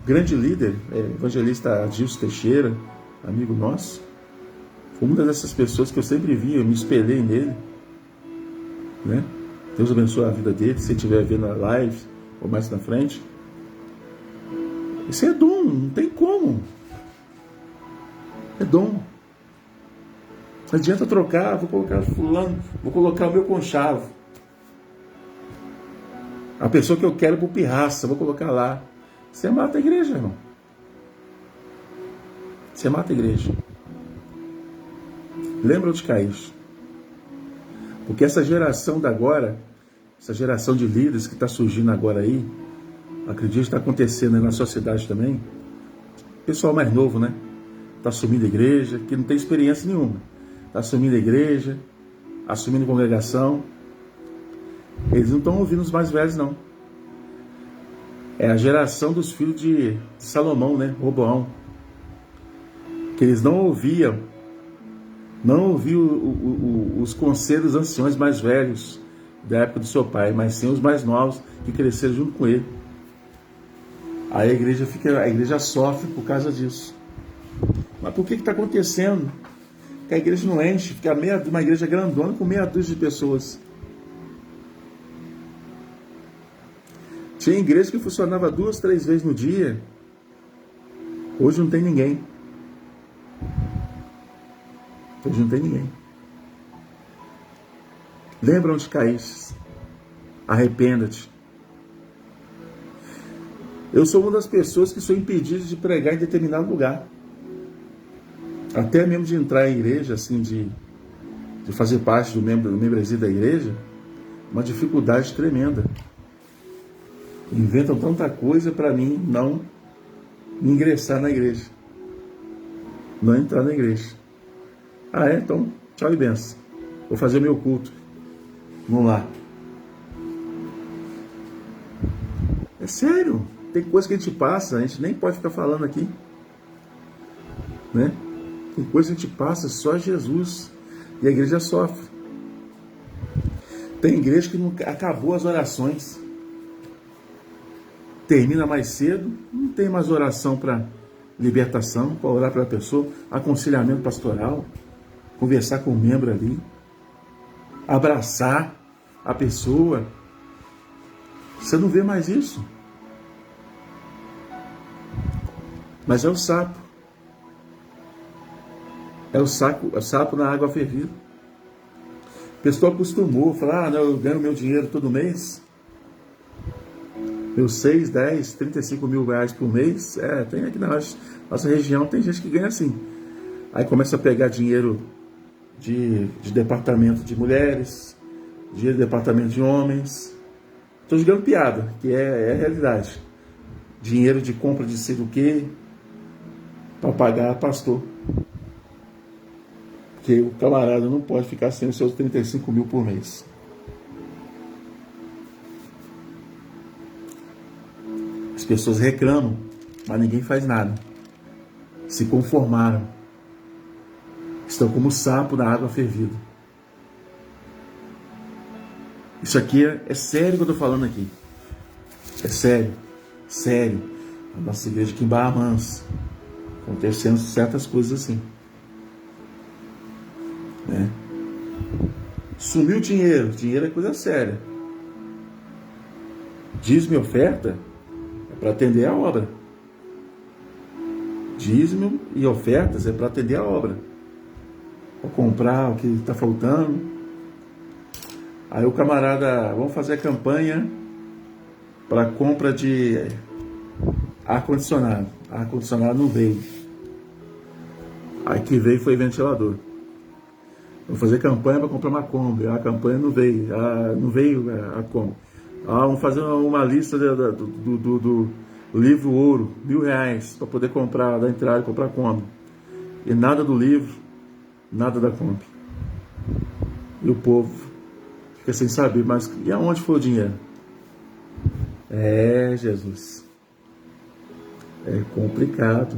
Grande líder, evangelista Adilson Teixeira, amigo nosso, foi uma dessas pessoas que eu sempre vi, eu me espelhei nele, né? Deus abençoe a vida dele, se estiver vendo a live ou mais na frente. Isso é dom, não tem como. É dom. Não adianta trocar, vou colocar fulano, vou colocar o meu conchavo. A pessoa que eu quero por pirraça, vou colocar lá. Você mata a igreja, irmão. Você mata a igreja. Lembra de Caim. Porque essa geração da agora, essa geração de líderes que está surgindo agora aí, acredito que está acontecendo aí na sociedade também, pessoal mais novo, né? Está assumindo a igreja, que não tem experiência nenhuma. Está assumindo a igreja, assumindo a congregação. Eles não estão ouvindo os mais velhos, não. É a geração dos filhos de Salomão, né? Roboão. Que eles não ouviam os conselhos anciões mais velhos da época do seu pai, mas sim os mais novos que cresceram junto com ele. Aí a igreja sofre por causa disso. Mas por que está acontecendo? Que a igreja não enche, fica uma igreja grandona com meia dúzia de pessoas. Tinha igreja que funcionava 2, 3 vezes no dia. Hoje não tem ninguém. Hoje não tem ninguém. Lembra onde caíste. Arrependa-te. Eu sou uma das pessoas que sou impedido de pregar em determinado lugar. Até mesmo de entrar em igreja, assim, de fazer parte do membresia da igreja, uma dificuldade tremenda. Inventam tanta coisa para mim não ingressar na igreja. Não entrar na igreja. Ah, é? Então, tchau e benção. Vou fazer meu culto. Vamos lá. É sério. Tem coisa que a gente passa, a gente nem pode ficar falando aqui. Né? Tem coisa que a gente passa, só Jesus. E a igreja sofre. Tem igreja que não acabou as orações. Termina mais cedo, não tem mais oração para libertação, para orar para a pessoa, aconselhamento pastoral, conversar com o membro ali, abraçar a pessoa. Você não vê mais isso. Mas é o sapo. É o sapo na água fervida. A pessoa acostumou, falar, não, eu ganho meu dinheiro todo mês. Meus 6, 10, 35 mil reais por mês. Tem aqui na nossa região, tem gente que ganha assim. Aí começa a pegar dinheiro de departamento de mulheres, dinheiro de departamento de homens. Estou jogando piada, que é a realidade. Dinheiro de compra de sei do que, para pagar pastor. Porque o camarada não pode ficar sem os seus 35 mil por mês. As pessoas reclamam, mas ninguém faz nada. Se conformaram. Estão como sapo na água fervida. Isso aqui é sério que eu estou falando aqui. É sério. Sério. A nossa igreja aqui em Barra Mansa. Acontecendo certas coisas assim. Né? Sumiu o dinheiro. Dinheiro é coisa séria. Dízimo e oferta é para atender a obra. Dízimo e ofertas é para atender a obra. Para comprar o que está faltando. Aí o camarada, vamos fazer a campanha para compra de ar-condicionado. Ar-condicionado não veio. Aí que veio foi ventilador. Vamos fazer campanha para comprar uma Kombi. A campanha não veio. Não veio a Kombi. Vamos fazer uma lista do livro Ouro, R$1.000 para poder comprar, da entrada, comprar a Kombi. E nada do livro, nada da Kombi. E o povo fica sem saber, mas e aonde foi o dinheiro? Jesus. É complicado.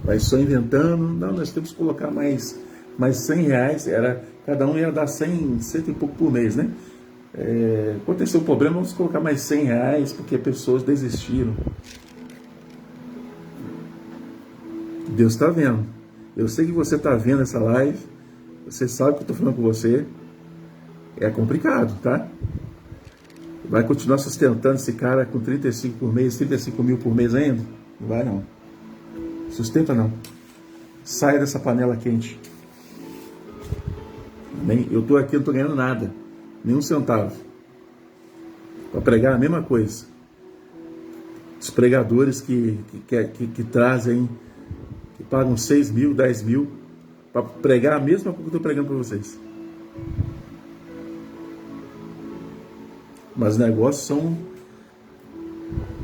Vai só inventando. Não, nós temos que colocar mais R$100. Cada um ia dar 100 e pouco por mês, né? Aconteceu um problema, vamos colocar mais R$100, porque pessoas desistiram. Deus está vendo. Eu sei que você está vendo essa live. Você sabe que eu estou falando com você. É complicado, tá? Vai continuar sustentando esse cara com 35 por mês, 35 mil por mês ainda? Não vai não. Sustenta não. Saia dessa panela quente. Eu estou aqui, não estou ganhando nada. Nenhum centavo. Para pregar a mesma coisa. Os pregadores que trazem, que pagam 6 mil, 10 mil, para pregar a mesma coisa que eu estou pregando para vocês. Mas os negócios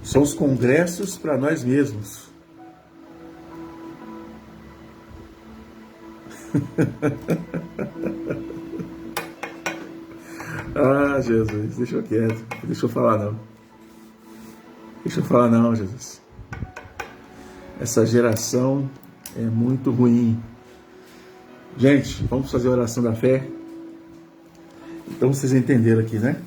são os congressos para nós mesmos. Jesus, deixa eu quieto. Deixa eu falar não. Deixa eu falar não, Jesus. Essa geração é muito ruim. Gente, vamos fazer a oração da fé? Então vocês entenderam aqui, né?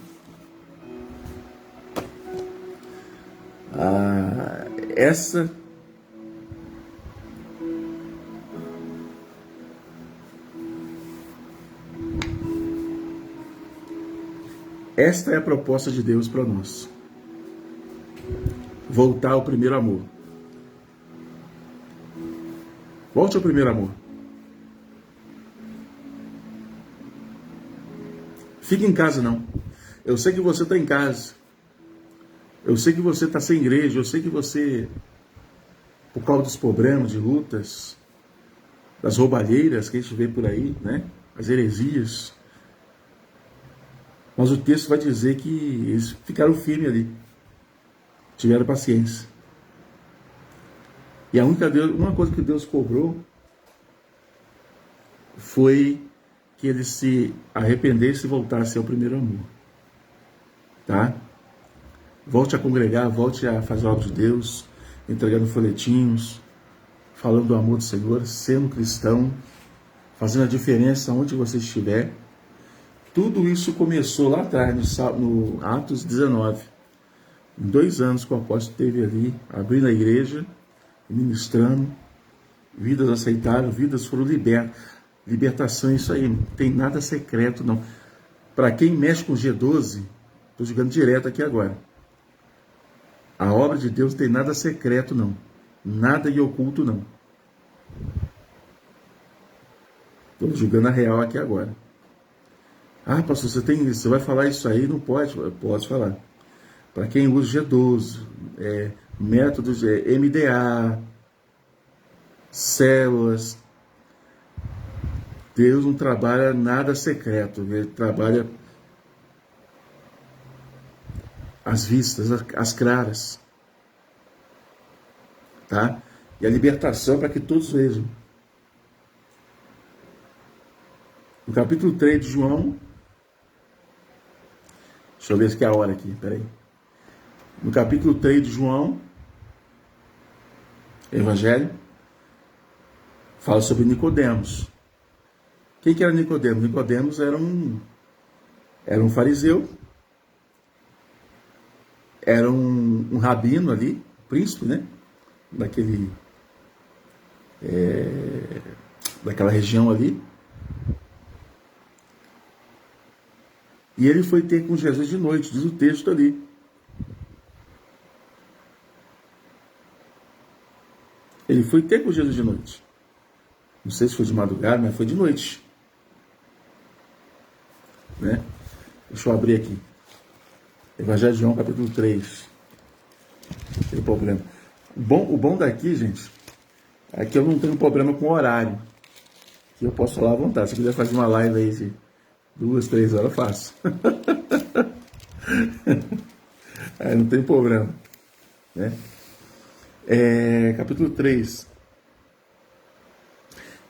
Esta é a proposta de Deus para nós. Voltar ao primeiro amor. Volte ao primeiro amor. Fique em casa, não. Eu sei que você está em casa. Eu sei que você está sem igreja. Eu sei que você, por causa dos problemas, de lutas, das roubalheiras que a gente vê por aí, né? As heresias. Mas o texto vai dizer que eles ficaram firmes ali. Tiveram paciência. E uma coisa que Deus cobrou foi que eles se arrependessem e voltassem ao primeiro amor. Tá? Volte a congregar, volte a fazer a obra de Deus, entregando folhetinhos, falando do amor do Senhor, sendo cristão, fazendo a diferença onde você estiver. Tudo isso começou lá atrás, no Atos 19. Em 2 anos que o apóstolo esteve ali, abrindo a igreja, ministrando, vidas aceitaram, vidas foram libertas. Libertação é isso aí, não tem nada secreto não. Para quem mexe com G12, estou jogando direto aqui agora. A obra de Deus não tem nada secreto não. Nada de oculto não. Estou jogando a real aqui agora. Ah, pastor, você vai falar isso aí? Não pode? Pode falar. Para quem usa G12, métodos MDA, células, Deus não trabalha nada secreto, Ele trabalha às vistas, às claras. Tá? E a libertação para que todos vejam. No capítulo 3 de João, deixa eu ver se é a hora aqui, peraí. No capítulo 3 de João, Evangelho, fala sobre Nicodemos. Quem que era Nicodemos? Nicodemos era um fariseu, era um rabino ali, príncipe, né? Daquela região ali. E ele foi ter com Jesus de noite, diz o texto ali. Ele foi ter com Jesus de noite. Não sei se foi de madrugada, mas foi de noite. Né? Deixa eu abrir aqui. Evangelho de João, capítulo 3. Não tem problema. O bom daqui, gente, é que eu não tenho problema com o horário. Que eu posso falar à vontade. Se eu quiser fazer uma live aí de 2, 3 horas, eu faço. Aí não tem problema. Né? Capítulo 3.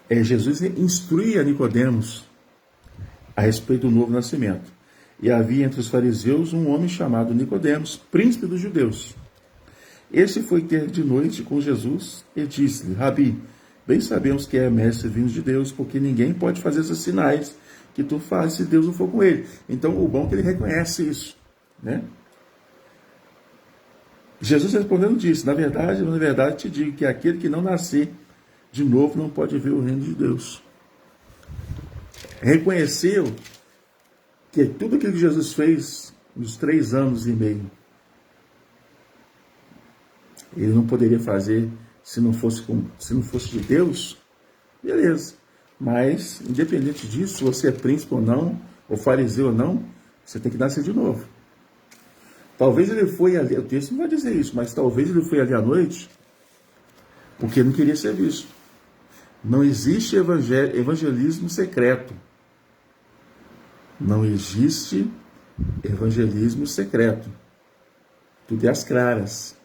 Jesus instrui a Nicodemos a respeito do novo nascimento. E havia entre os fariseus um homem chamado Nicodemos, príncipe dos judeus. Este foi ter de noite com Jesus e disse-lhe: Rabi, bem sabemos que é mestre vindo de Deus, porque ninguém pode fazer esses sinais que tu fazes se Deus não for com ele. Então, o bom é que ele reconhece isso. Né? Jesus respondendo disse: na verdade te digo que aquele que não nascer de novo não pode ver o reino de Deus. Reconheceu que tudo aquilo que Jesus fez nos 3 anos e meio, ele não poderia fazer se não fosse de Deus, beleza. Mas, independente disso, se você é príncipe ou não, ou fariseu ou não, você tem que nascer de novo. Talvez ele foi ali, o texto não vai dizer isso, mas talvez ele foi ali à noite porque não queria ser visto. Não existe evangelismo secreto. Não existe evangelismo secreto. Tudo é às claras.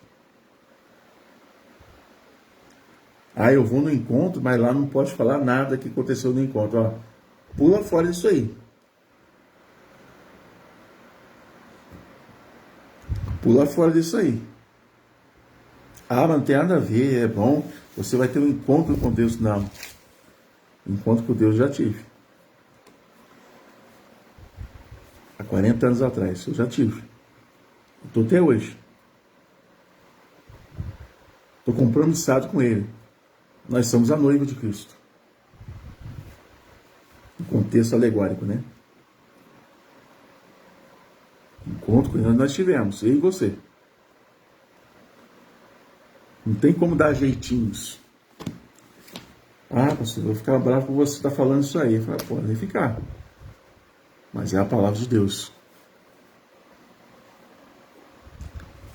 Eu vou no encontro, mas lá não pode falar nada que aconteceu no encontro. Pula fora disso aí. Pula fora disso aí. Mas não tem nada a ver, é bom. Você vai ter um encontro com Deus. Não. Encontro com Deus já tive. Há 40 anos atrás, eu já tive. Estou até hoje. Estou compromissado com Ele. Nós somos a noiva de Cristo. Um contexto alegórico, né? Encontro que nós tivemos, eu e você. Não tem como dar jeitinhos. Pastor, eu vou ficar bravo por você estar falando isso aí. Pode nem ficar. mas é a palavra de Deus.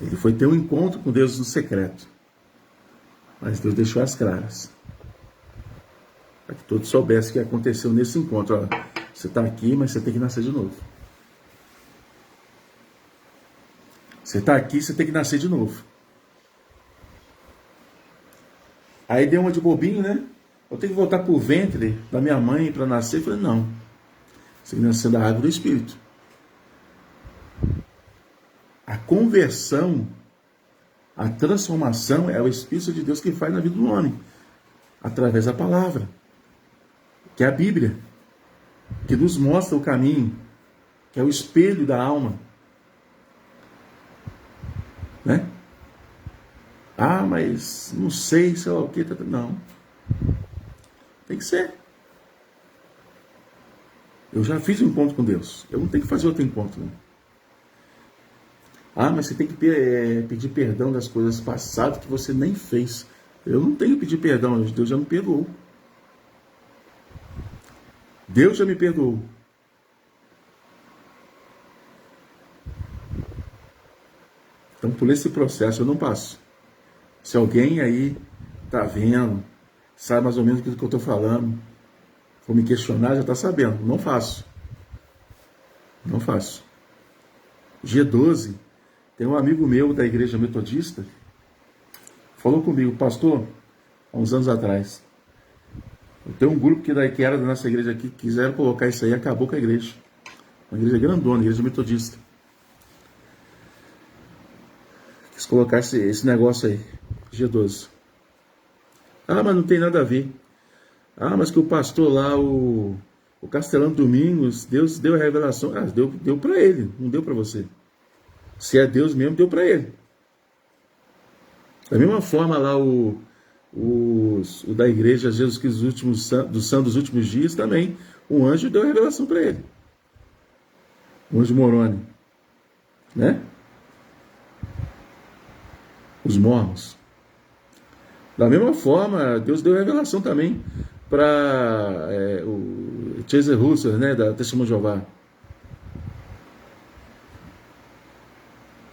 Ele foi ter um encontro com Deus no secreto, mas Deus deixou as claras, para que todos soubessem o que aconteceu nesse encontro. Ó, você está aqui, mas você tem que nascer de novo. Você está aqui, você tem que nascer de novo. Aí deu uma de bobinho, né? Eu tenho que voltar para o ventre da minha mãe para nascer. Eu falei, não. Você tem que nascer da água do Espírito. A conversão, a transformação é o Espírito de Deus que faz na vida do homem. Através da palavra. Que é a Bíblia. Que nos mostra o caminho. Que é o espelho da alma. Né? Ah, mas não sei, sei lá o que. Não. Tem que ser. Eu já fiz um encontro com Deus. Eu não tenho que fazer outro encontro. Não. Ah, mas você tem que pedir perdão das coisas passadas que você nem fez. Eu não tenho que pedir perdão. Deus já me perdoou. Deus já me perdoou. Então, por esse processo eu não passo. Se alguém aí está vendo, sabe mais ou menos o que eu estou falando, for me questionar, já está sabendo. Não faço. Não faço. G12, tem um amigo meu da igreja metodista, falou comigo, pastor, há uns anos atrás, tem um grupo que era da nossa igreja aqui, quiseram colocar isso aí, acabou com a igreja. Uma igreja grandona, igreja metodista. Quis colocar esse negócio aí, G12. Ah, mas não tem nada a ver. Ah, mas que o pastor lá, o Castelano Domingos, Deus deu a revelação. Ah, deu para ele, não deu para você. Se é Deus mesmo, deu para ele. Da mesma forma lá o da igreja Jesus Cristo do Santo dos Últimos Dias também, um anjo deu a revelação para ele. O anjo Moroni. Né? Os mormons. Da mesma forma, Deus deu a revelação também para o Chaser Russell, né, da Testemunho de Jeová.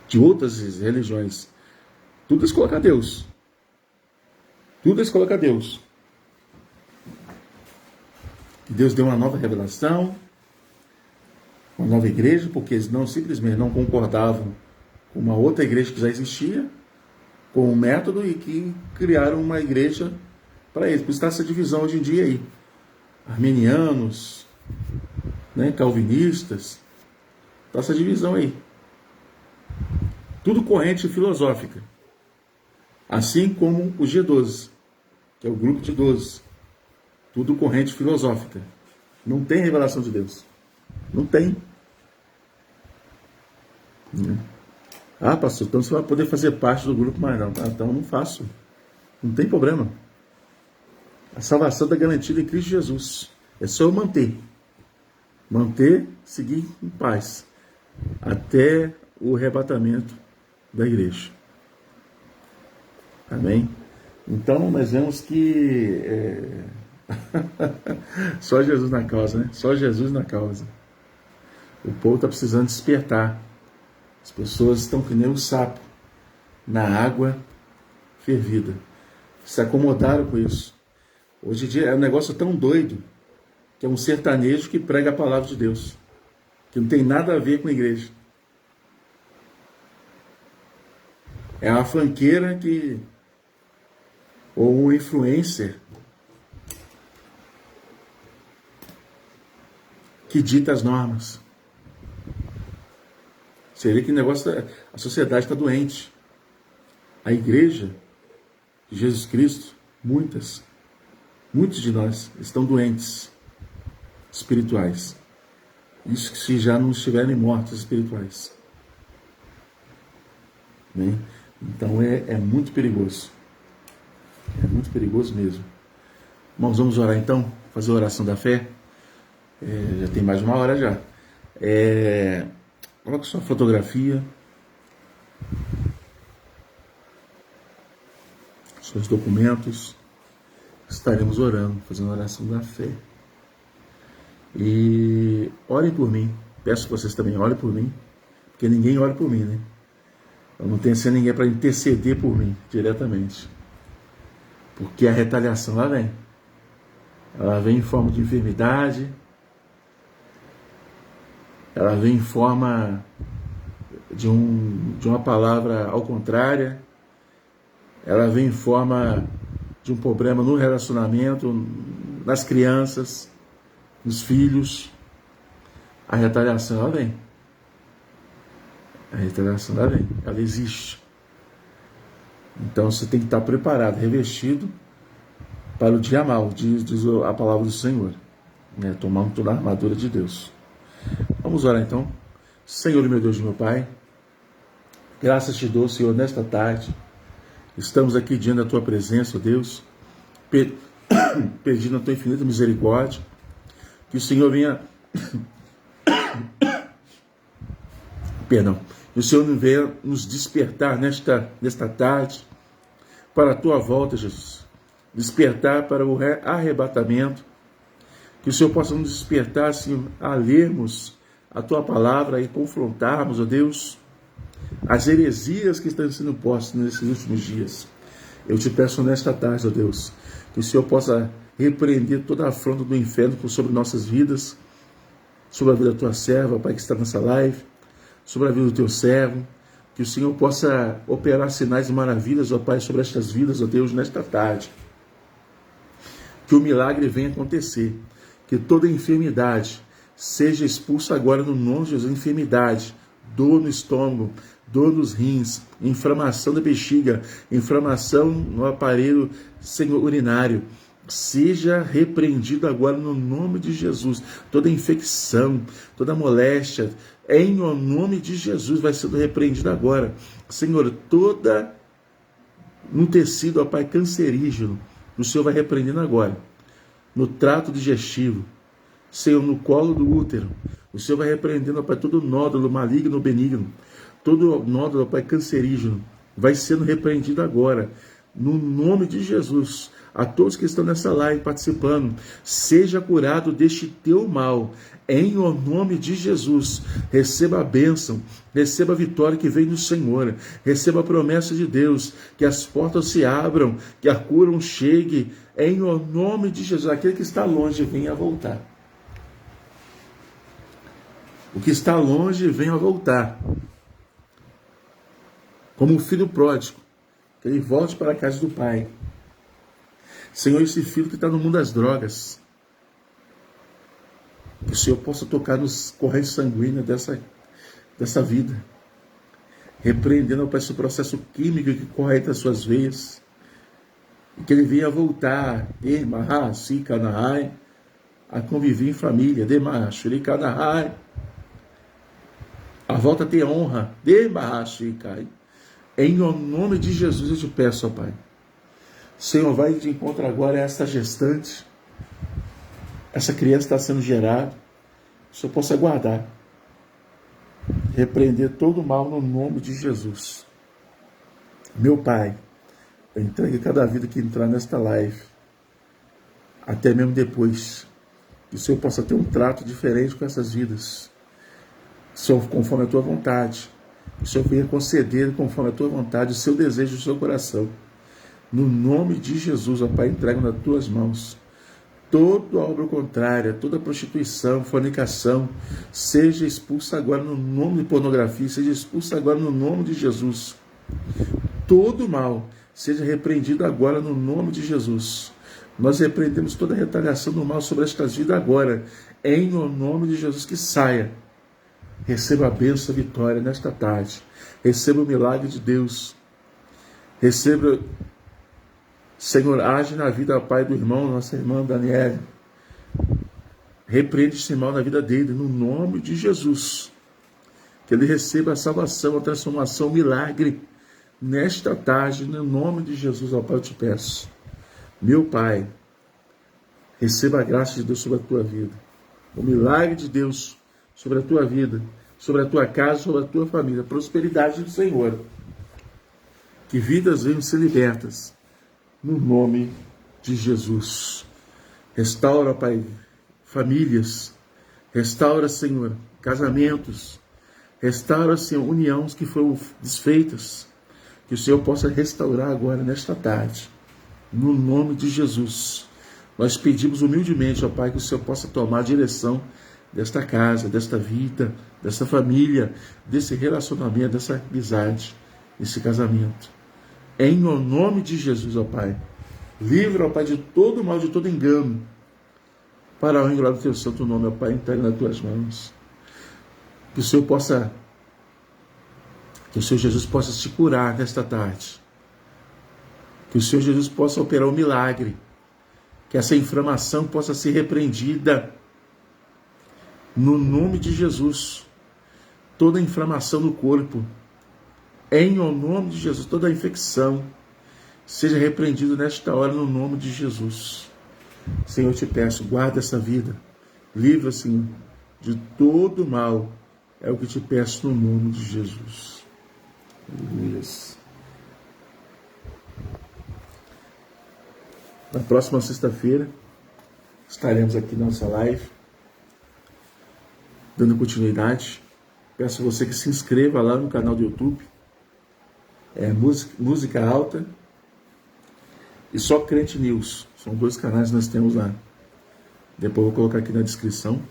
De outras religiões. Tudo eles colocam a Deus. Tudo eles colocam a Deus. Deus deu uma nova revelação, uma nova igreja, porque eles simplesmente não concordavam com uma outra igreja que já existia, com um método, e que criaram uma igreja para eles. Por isso está essa divisão hoje em dia aí. Arminianos, né, calvinistas, está essa divisão aí. Tudo corrente filosófica. Assim como o G12, que é o grupo de 12. Tudo corrente filosófica. Não tem revelação de Deus. Não tem. Ah, pastor, então você vai poder fazer parte do grupo, mas não. Então eu não faço. Não tem problema. A salvação está garantida em Cristo Jesus. É só eu manter. Manter, seguir em paz. Até o arrebatamento da igreja. Amém? Então nós vemos que só Jesus na causa, né? Só Jesus na causa. O povo está precisando despertar. As pessoas estão que nem um sapo na água fervida. Se acomodaram com isso. Hoje em dia é um negócio tão doido que é um sertanejo que prega a palavra de Deus, que não tem nada a ver com a igreja. É uma funkeira ou um influencer que dita as normas. Você vê que o negócio, a sociedade está doente. A igreja de Jesus Cristo, muitos de nós estão doentes espirituais. Isso se já não estiverem mortos espirituais. Bem, então é muito perigoso. É muito perigoso mesmo. Irmãos, vamos orar então? Fazer a oração da fé? Já tem mais de uma hora já. Coloque sua fotografia, seus documentos. Estaremos orando, fazendo a oração da fé. E orem por mim. Peço que vocês também orem por mim, porque ninguém ora por mim, né? Eu não tenho ninguém para interceder por mim diretamente. Porque a retaliação lá vem. Ela vem em forma de enfermidade, ela vem em forma de uma palavra ao contrário, ela vem em forma de um problema no relacionamento, nas crianças, nos filhos. A retaliação ela vem. A retaliação ela vem, ela existe. Então você tem que estar preparado, revestido para o dia mau, diz a palavra do Senhor, né? Tomando toda a armadura de Deus. Vamos orar então. Senhor, meu Deus e meu Pai, graças te dou, Senhor, nesta tarde. Estamos aqui diante da tua presença, Deus, pedindo a tua infinita misericórdia, que o Senhor venha, que o Senhor venha nos despertar nesta tarde para a tua volta, Jesus. Despertar para o arrebatamento, que o Senhor possa nos despertar, Senhor, a lermos a tua palavra e confrontarmos, ó Deus, as heresias que estão sendo postas nesses últimos dias. Eu te peço nesta tarde, ó Deus, que o Senhor possa repreender toda a afronta do inferno sobre nossas vidas, sobre a vida da tua serva, Pai, que está nessa live, sobre a vida do teu servo, que o Senhor possa operar sinais e maravilhas, ó Pai, sobre estas vidas, ó Deus, nesta tarde. Que o milagre venha acontecer, que toda enfermidade seja expulsa agora no nome de Jesus. Enfermidade, dor no estômago, dor nos rins, inflamação da bexiga, inflamação no aparelho urinário, seja repreendido agora no nome de Jesus. Toda infecção, toda moléstia, em nome de Jesus, vai sendo repreendida agora. Senhor, toda no tecido, ó Pai, cancerígeno, o Senhor vai repreendendo agora. No trato digestivo, Senhor, no colo do útero, o Senhor vai repreendendo, ó Pai, todo nódulo maligno ou benigno, todo nódulo, ó Pai, cancerígeno, vai sendo repreendido agora. No nome de Jesus, a todos que estão nessa live participando, seja curado deste teu mal, em o nome de Jesus. Receba a bênção, receba a vitória que vem do Senhor, receba a promessa de Deus, que as portas se abram, que a cura chegue, em o nome de Jesus. Aquele que está longe, venha voltar. O que está longe, venha voltar. Como o filho pródigo, que ele volte para a casa do Pai. Senhor, esse filho que está no mundo das drogas, que o Senhor possa tocar nos correntes sanguíneos dessa vida, repreendendo, Pai, esse processo químico que corre entre as suas veias, e que ele venha voltar, a conviver em família, a volta tem honra, em nome de Jesus eu te peço, ó Pai. Senhor, vai de encontro agora a esta gestante, essa criança está sendo gerada, o Senhor possa guardar, repreender todo o mal no nome de Jesus. Meu Pai, eu entregue cada vida que entrar nesta live, até mesmo depois, que o Senhor possa ter um trato diferente com essas vidas, Senhor, conforme a tua vontade, que o Senhor venha conceder conforme a tua vontade, o seu desejo do seu coração. No nome de Jesus, ó Pai, entrego nas tuas mãos toda obra contrária, toda prostituição, fornicação, seja expulsa agora no nome de pornografia, seja expulsa agora no nome de Jesus. Todo mal seja repreendido agora no nome de Jesus. Nós repreendemos toda a retaliação do mal sobre estas vidas agora, em o nome de Jesus, que saia. Receba a bênção, a vitória nesta tarde. Receba o milagre de Deus. Receba, Senhor, age na vida, Pai, do irmão, nossa irmã Daniela. Repreende esse mal na vida dele, no nome de Jesus. Que ele receba a salvação, a transformação, o milagre nesta tarde, no nome de Jesus, ó Pai, eu te peço. Meu Pai, receba a graça de Deus sobre a tua vida. O milagre de Deus sobre a tua vida, sobre a tua casa, sobre a tua família. Prosperidade do Senhor. Que vidas venham ser libertas. No nome de Jesus. Restaura, Pai, famílias. Restaura, Senhor, casamentos. Restaura, Senhor, uniões que foram desfeitas. Que o Senhor possa restaurar agora, nesta tarde. No nome de Jesus. Nós pedimos humildemente, ó Pai, que o Senhor possa tomar a direção desta casa, desta vida, desta família, desse relacionamento, dessa amizade, desse casamento. Em nome de Jesus, ó Pai. Livra, ó Pai, de todo mal, de todo engano. Para a honra e glória do teu santo nome, ó Pai, entregue nas tuas mãos. Que o Senhor Jesus possa te curar nesta tarde. Que o Senhor Jesus possa operar um milagre. Que essa inflamação possa ser repreendida. No nome de Jesus. Toda inflamação no corpo. Em nome de Jesus. Toda infecção seja repreendida nesta hora no nome de Jesus. Senhor, eu te peço, guarda essa vida. Livra, Senhor, de todo mal. É o que te peço no nome de Jesus. Aleluia. Na próxima sexta-feira, estaremos aqui na nossa live, dando continuidade. Peço a você que se inscreva lá no canal do YouTube. É Música Alta e Só Crente News. São 2 canais que nós temos lá. Depois eu vou colocar aqui na descrição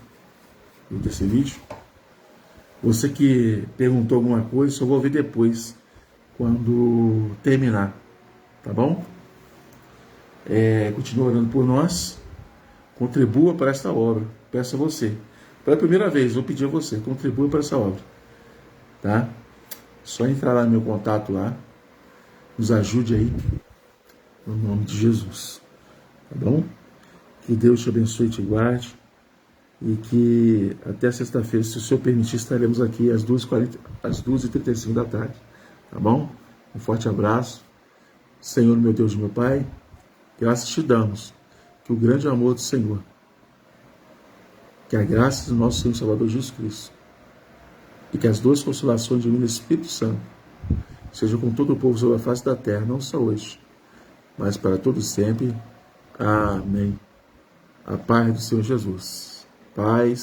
desse vídeo. Você que perguntou alguma coisa, só vou ver depois, quando terminar. Tá bom? Continua orando por nós. Contribua para esta obra. Peço a você. Pela primeira vez, vou pedir a você, contribua para essa obra. Tá? Só entrar lá no meu contato lá. Nos ajude aí. No nome de Jesus. Tá bom? Que Deus te abençoe e te guarde. E que até sexta-feira, se o Senhor permitir, estaremos aqui às 2h35 da tarde. Tá bom? Um forte abraço. Senhor, meu Deus e meu Pai, graças te damos. Que o grande amor do Senhor, que a graça do nosso Senhor e Salvador Jesus Cristo, e que as 2 consolações de mim no Espírito Santo sejam com todo o povo sobre a face da terra, não só hoje, mas para todos sempre. Amém. A paz do Senhor Jesus. Paz